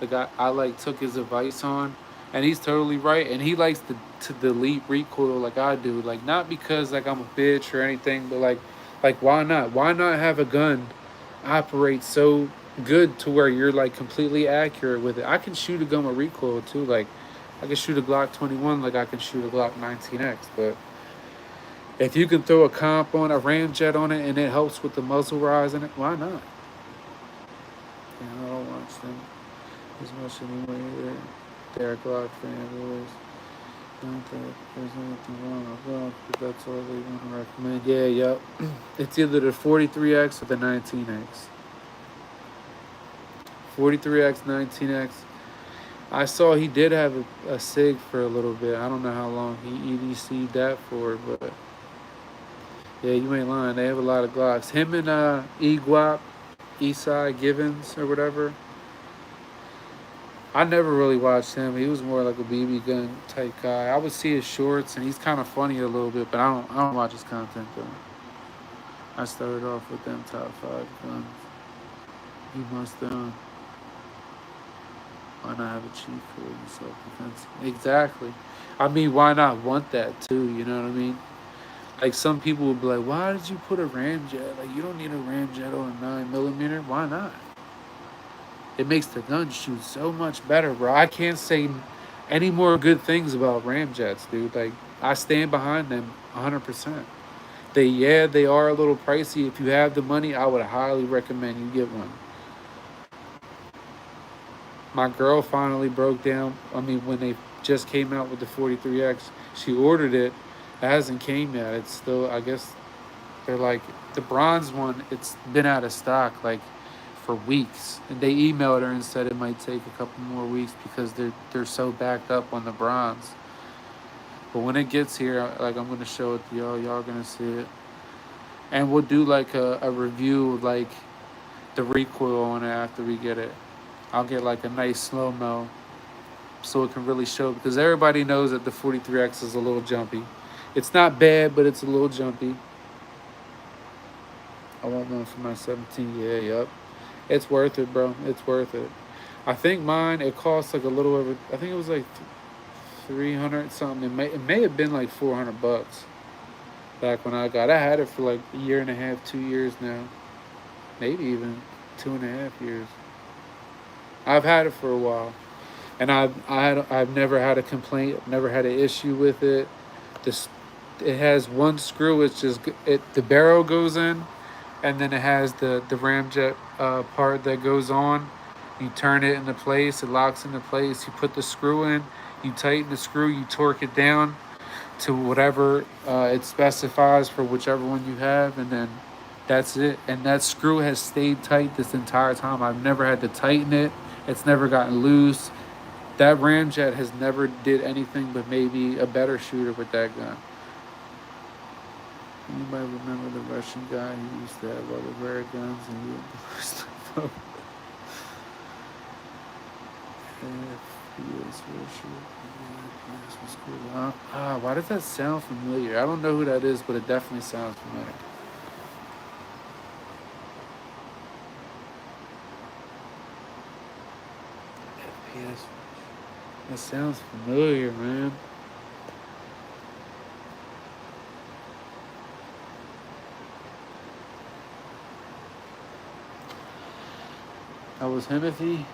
like I like took his advice on, and he's totally right. And he likes to delete recoil like I do, like not because like I'm a bitch or anything, but like why not? Why not have a gun operate so good to where you're like completely accurate with it? I can shoot a gun with recoil too. Like I can shoot a Glock 21 like I can shoot a Glock 19X, but if you can throw a comp on a ramjet on it and it helps with the muzzle rise in it, why not? Yeah, I don't watch them as much anymore. They're Glock fanboys. Don't think there's anything wrong with Glock, but that's all they want to recommend. Yeah, yep. It's either the 43X or the 19X. 43X, 19X. I saw he did have a SIG for a little bit. I don't know how long he EDC'd that for, but yeah, you ain't lying. They have a lot of Glocks. Him and E-Guap, Eastside Givens or whatever. I never really watched him. He was more like a BB gun type guy. I would see his shorts and he's kind of funny a little bit, but I don't watch his content though. I started off with them top 5 guns. You must why not have a cheat code in self-defense? Exactly. I mean, why not want that too? You know what I mean? Like some people would be like, why did you put a ramjet? Like you don't need a ramjet on a 9mm. Why not? It makes the gun shoot so much better, bro. I can't say any more good things about ramjets, dude. Like I stand behind them 100%. They are a little pricey. If you have the money, I would highly recommend you get one. My girl finally broke down. I mean, when they just came out with the 43X, she ordered it. It hasn't came yet. It's still, I guess, they're like, the bronze one, it's been out of stock like for weeks. And they emailed her and said it might take a couple more weeks because they're so backed up on the bronze. But when it gets here, like I'm going to show it to y'all. Y'all going to see it. And we'll do like a review of like the recoil on it after we get it. I'll get like a nice slow-mo so it can really show, because everybody knows that the 43X is a little jumpy. It's not bad, but it's a little jumpy. I want one for my 17. Yeah, yep. It's worth it, bro. It's worth it. I think mine, it costs like a little over, I think it was like 300 something. It may have been like $400 back when I got. I had it for like a year and a half, 2 years now, maybe even 2.5 years. I've had it for a while, and I've never had a complaint. I've never had an issue with it. This it has one screw. It's just it. The barrel goes in, and then it has the ramjet part that goes on. You turn it into place. It locks into place. You put the screw in. You tighten the screw. You torque it down to whatever it specifies for whichever one you have, and then that's it. And that screw has stayed tight this entire time. I've never had to tighten it. It's never gotten loose. That ramjet has never did anything but maybe a better shooter with that gun. Anybody remember the Russian guy who used to have all the rare guns and he would blow stuff up? FPS Russia. This was cool. Why does that sound familiar? I don't know who that is, but it definitely sounds familiar. FPS. That sounds familiar, man. That was Himothy.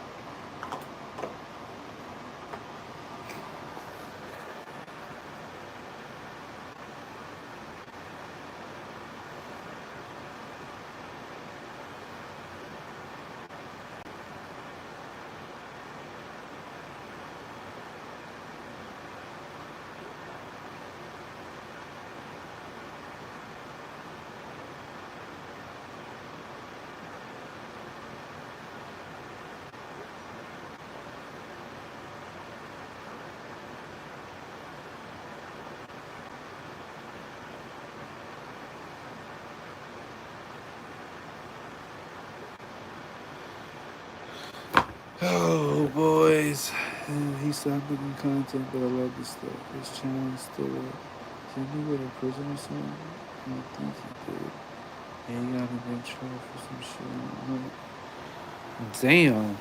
Oh, boys. He stopped making content, but I love this stuff. His channel is still up. Didn't he go to prison or something? I don't think he did. Yeah, he got in trouble for some shit. Damn.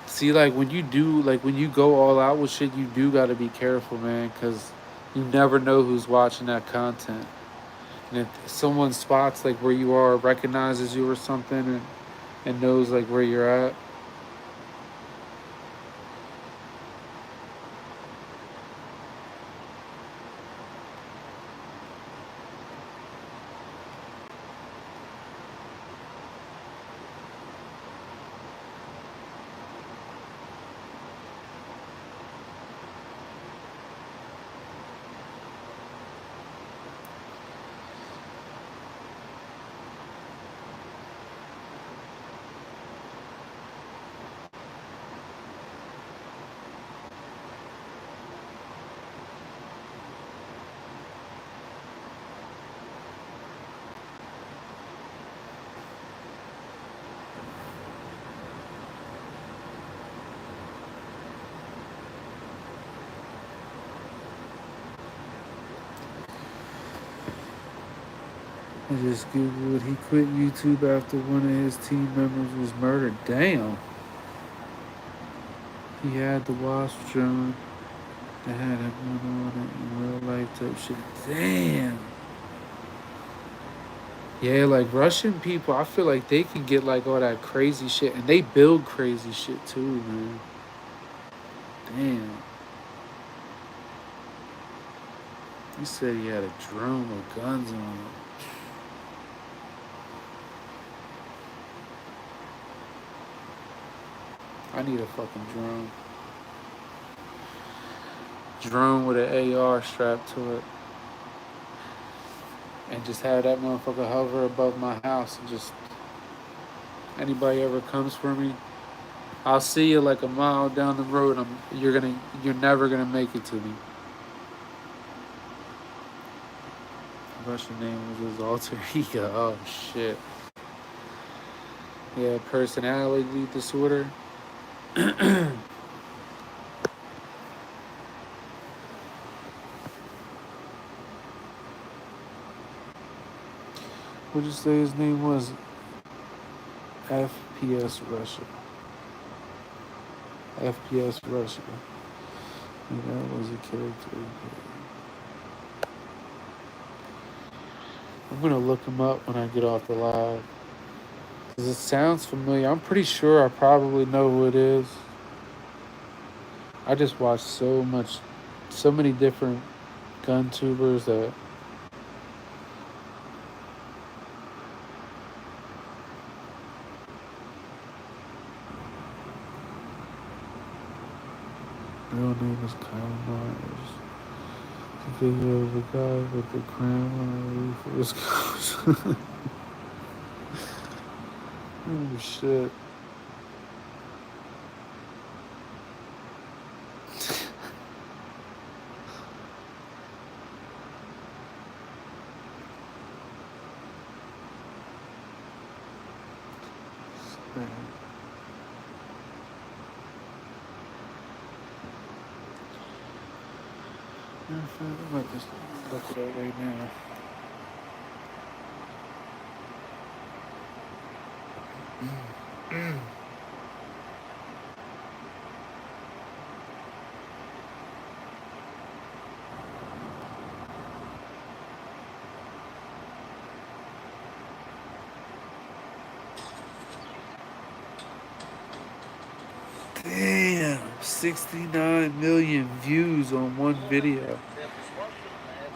See, like when you go all out with shit, you do got to be careful, man, because you never know who's watching that content. And if someone spots like where you are, recognizes you or something, and knows like where you're at. I just googled. He quit YouTube after one of his team members was murdered. Damn. He had the wasp drone that had a gun on it in real life type shit. Damn. Yeah, like Russian people, I feel like they can get like all that crazy shit, and they build crazy shit too, man. Damn. He said he had a drone with guns on it. I need a fucking drone. Drone with an AR strapped to it. And just have that motherfucker hover above my house and just anybody ever comes for me, I'll see you like a mile down the road. You're never gonna make it to me. Russian name was his alter ego. Oh shit. Yeah, personality disorder. What'd you say his name was? FPS Russia. FPS Russia. And that was a character. I'm gonna look him up when I get off the live. Cause it sounds familiar. I'm pretty sure I probably know who it is. I just watch so many different gun tubers that real name is Kyle Myers. The video of the guy with the crown on the roof of his house. Oh shit. I might just look it up right now. Damn, 69 million views on one video.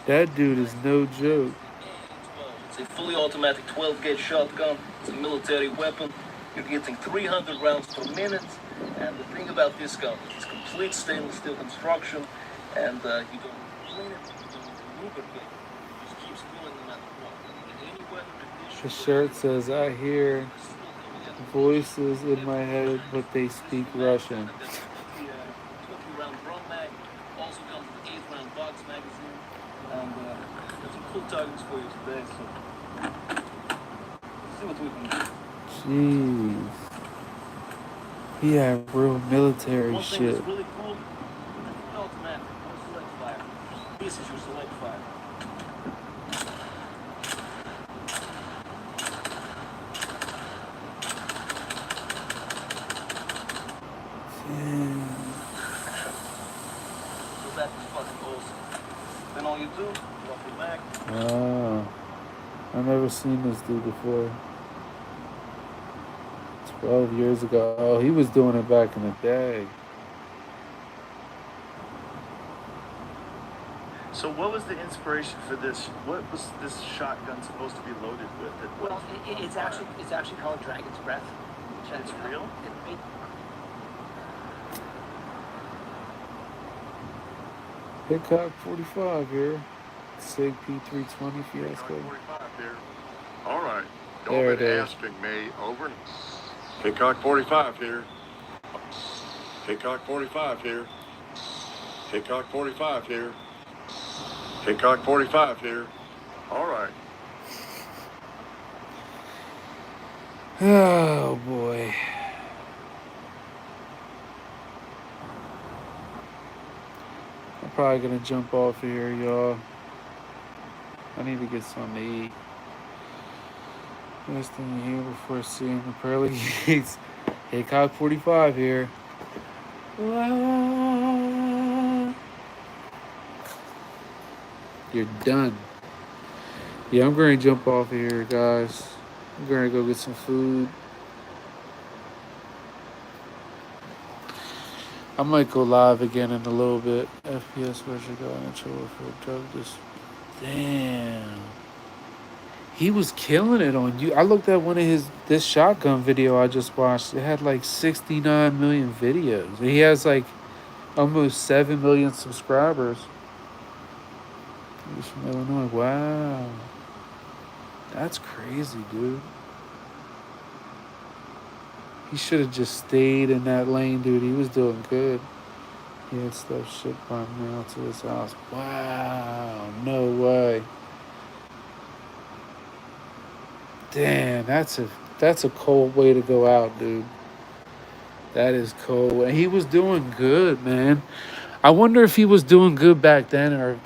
That dude is no joke. It's a fully automatic 12-gauge shotgun. It's a military weapon. You're getting 300 rounds per minute. And the thing about this gun, it's complete stainless steel construction, and you don't clean it, you don't lubricate it. It just keeps going no matter what. In any weather condition, The shirt says, I hear voices in my head, but they speak Russian. 20-round drum mag. Also comes with 8-round box magazine. And got some cool targets for you today. So let's see what we can do. Jeez. He had real military One thing shit. that's really cool, it's automatic, no select fire. This is your select fire. Damn. So that is fucking awesome. Then all you do, drop your mag. Wow. I've never seen this dude before. 12 years ago. Oh, he was doing it back in the day. So what was the inspiration for this? What was this shotgun supposed to be loaded with? Well, it's actually called Dragon's Breath. It's real? Hickok 45 here. SIG P320 Fiasco. 45 here. All right. There Y'all it been is. asking me over. Hickok 45 here. Hickok 45 here. Hickok 45 here. Hickok 45 here. All right. Oh boy. I'm probably gonna jump off here, y'all. I need to get something to eat. Last thing here before seeing the pearly gates. Hickok 45 here. You're done. Yeah, I'm going to jump off here, guys. I'm going to go get some food. I might go live again in a little bit. FPS Russia got in trouble for drug this. Damn. He was killing it on you. I looked at one of this shotgun video I just watched. It had like 69 million videos. He has like almost 7 million subscribers. He's from Illinois. Wow. That's crazy, dude. He should have just stayed in that lane, dude. He was doing good. He had stuff shipped by mail to his house. Wow. No way. Damn, that's a cold way to go out, dude. That is cold. And he was doing good, man. I wonder if he was doing good back then, or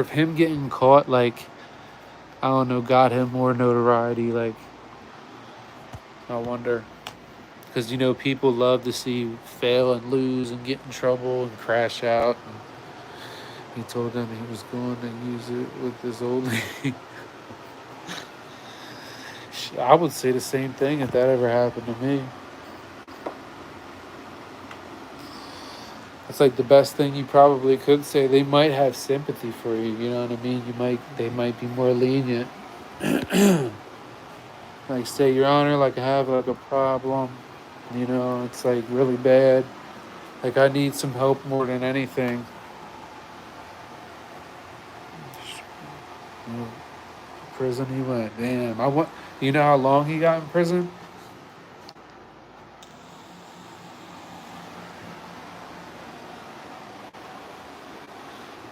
if him getting caught like I don't know, got him more notoriety. Like, I wonder. Because, you know, people love to see you fail and lose and get in trouble and crash out. And he told them he was going to use it with this old lady. I would say the same thing if that ever happened to me. It's like the best thing you probably could say. They might have sympathy for you, you know what I mean? They might be more lenient. Like, say, Your Honor, like I have like a problem, you know, it's like really bad. Like, I need some help more than anything. You know, prison he went. Damn, you know how long he got in prison?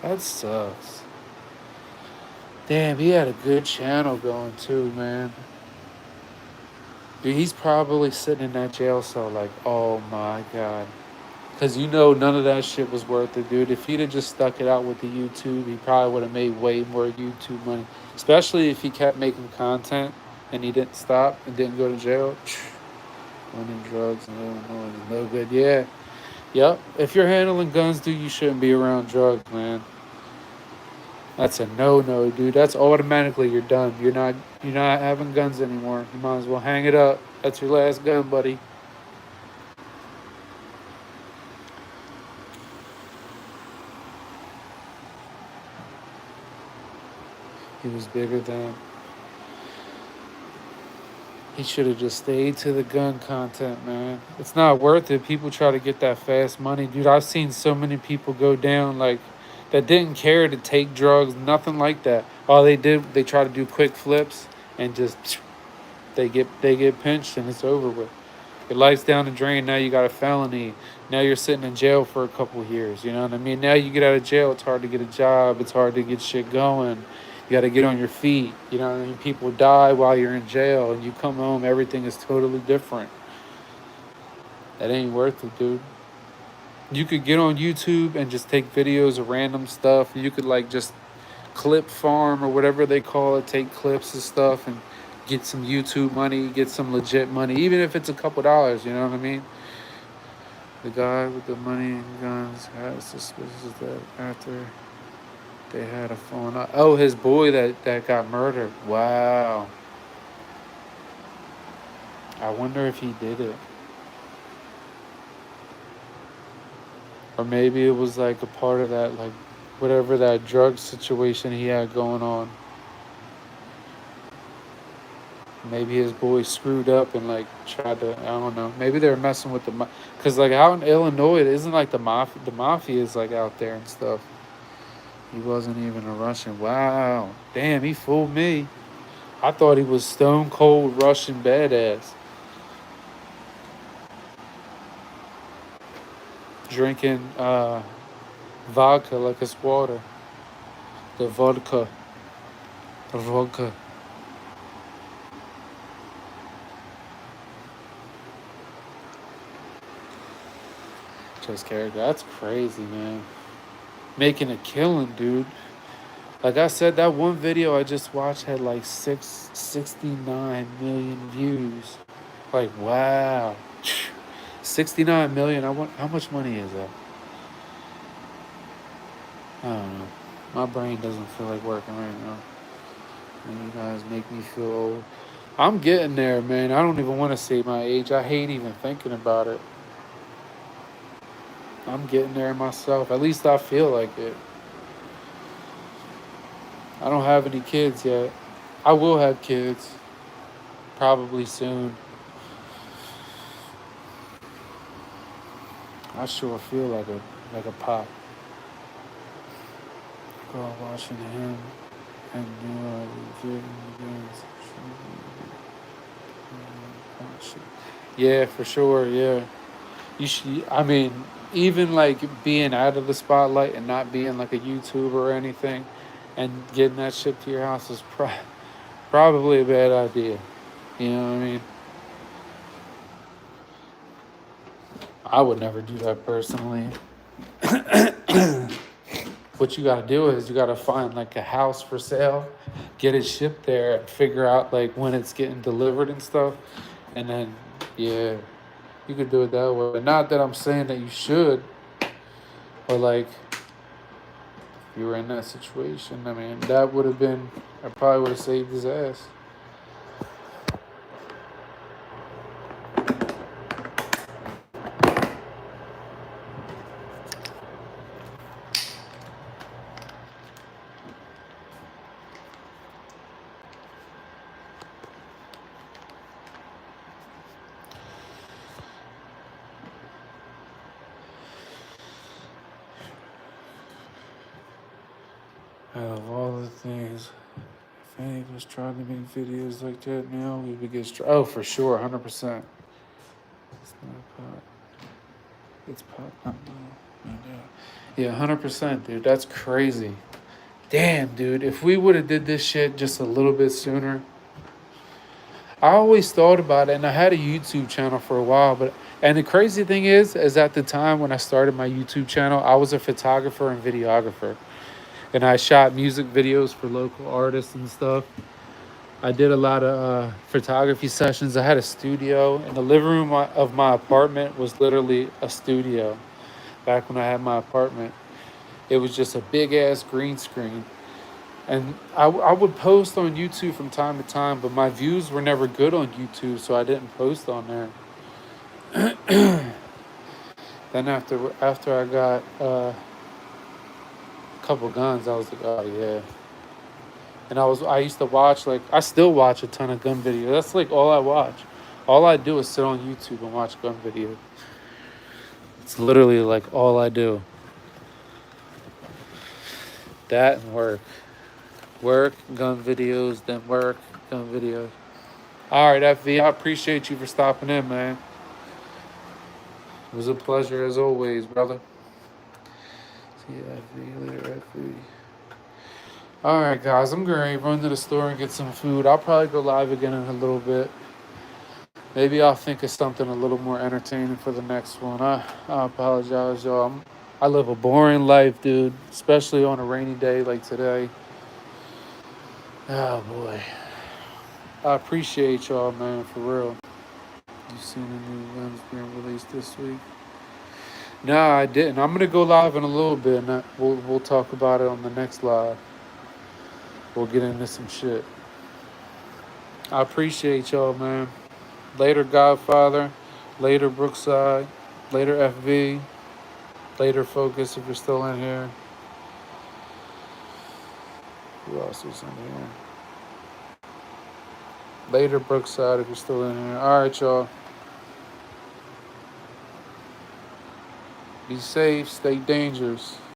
That sucks. Damn, he had a good channel going too, man. Dude, he's probably sitting in that jail cell like, oh my God. Because you know none of that shit was worth it, dude. If he'd have just stuck it out with the YouTube, he probably would have made way more YouTube money. Especially if he kept making content and he didn't stop and didn't go to jail. Running drugs, no good. Yeah. Yep. If you're handling guns, dude, you shouldn't be around drugs, man. That's a no, dude. That's automatically you're done. You're not having guns anymore. You might as well hang it up. That's your last gun, buddy. He was bigger than. He should have just stayed to the gun content, man. It's not worth it. People try to get that fast money, dude. I've seen so many people go down like that didn't care to take drugs, nothing like that. All they did, they try to do quick flips and just they get pinched and it's over with. Your life's down the drain. Now you got a felony. Now you're sitting in jail for a couple of years. You know what I mean? Now you get out of jail, it's hard to get a job. It's hard to get shit going. You got to get on your feet. You know what I mean? People die while you're in jail, and you come home, everything is totally different. That ain't worth it, dude. You could get on YouTube and just take videos of random stuff. You could like just clip farm or whatever they call it, take clips and stuff and get some YouTube money, get some legit money, even if it's a couple dollars, you know what I mean? The guy with the money and guns has suspicious that after they had a phone. Oh, his boy that got murdered. Wow. I wonder if he did it. Or maybe it was like a part of that, like whatever that drug situation he had going on. Maybe his boy screwed up and like tried to, I don't know. Maybe they were messing with the, because like out in Illinois, it isn't like the mafia is like out there and stuff. He wasn't even a Russian. Wow. Damn, he fooled me. I thought he was stone cold Russian badass. Drinking vodka like it's water. The vodka. The vodka. Just character. That's crazy, man. Making a killing, dude. Like I said, that one video I just watched had like 69 million views. Like, wow. 69 million. How much money is that? I don't know. My brain doesn't feel like working right now. And you guys make me feel old. I'm getting there, man. I don't even want to say my age. I hate even thinking about it. I'm getting there myself. At least I feel like it. I don't have any kids yet. I will have kids. Probably soon. I sure feel like a pop. Girl watching him and yeah, for sure, yeah. You should, I mean, even like being out of the spotlight and not being like a YouTuber or anything and getting that shit to your house is probably a bad idea. You know what I mean? I would never do that personally. What you gotta do is you gotta find like a house for sale get it shipped there and figure out like when it's getting delivered and stuff. And then, yeah, you could do it that way. But not that I'm saying that you should, or like if you were in that situation. I mean, that would have been, I probably would have saved his ass. Out of all the things, if any of us tried to make videos like that now, we would get oh, for sure, 100%. It's not pot. It's pot, not no doubt. Yeah, 100%, dude. That's crazy. Damn, dude. If we would have did this shit just a little bit sooner. I always thought about it, and I had a YouTube channel for a while, and the crazy thing is at the time when I started my YouTube channel, I was a photographer and videographer. And I shot music videos for local artists and stuff. I did a lot of photography sessions. I had a studio, and the living room of my apartment was literally a studio. Back when I had my apartment, it was just a big ass green screen. And I would post on YouTube from time to time, but my views were never good on YouTube, so I didn't post on there. Then after I got couple guns, I was like, oh yeah. And I used to watch, like, I still watch a ton of gun videos. That's like all I watch. All I do is sit on YouTube and watch gun videos. It's literally like all I do. That and work, gun videos, then work, gun videos. All right, FV, I appreciate you for stopping in, man. It was a pleasure as always, brother. FV, later, FV. All right, guys, I'm going to run to the store and get some food. I'll probably go live again in a little bit. Maybe I'll think of something a little more entertaining for the next one. I apologize, y'all. I live a boring life, dude, especially on a rainy day like today. Oh, boy. I appreciate y'all, man, for real. You seen the new guns being released this week? No, I didn't. I'm going to go live in a little bit, and we'll talk about it on the next live. We'll get into some shit. I appreciate y'all, man. Later, Godfather. Later, Brookside. Later, FV. Later, Focus, if you're still in here. Who else is in here? Later, Brookside, if you're still in here. All right, y'all. Be safe. Stay dangerous.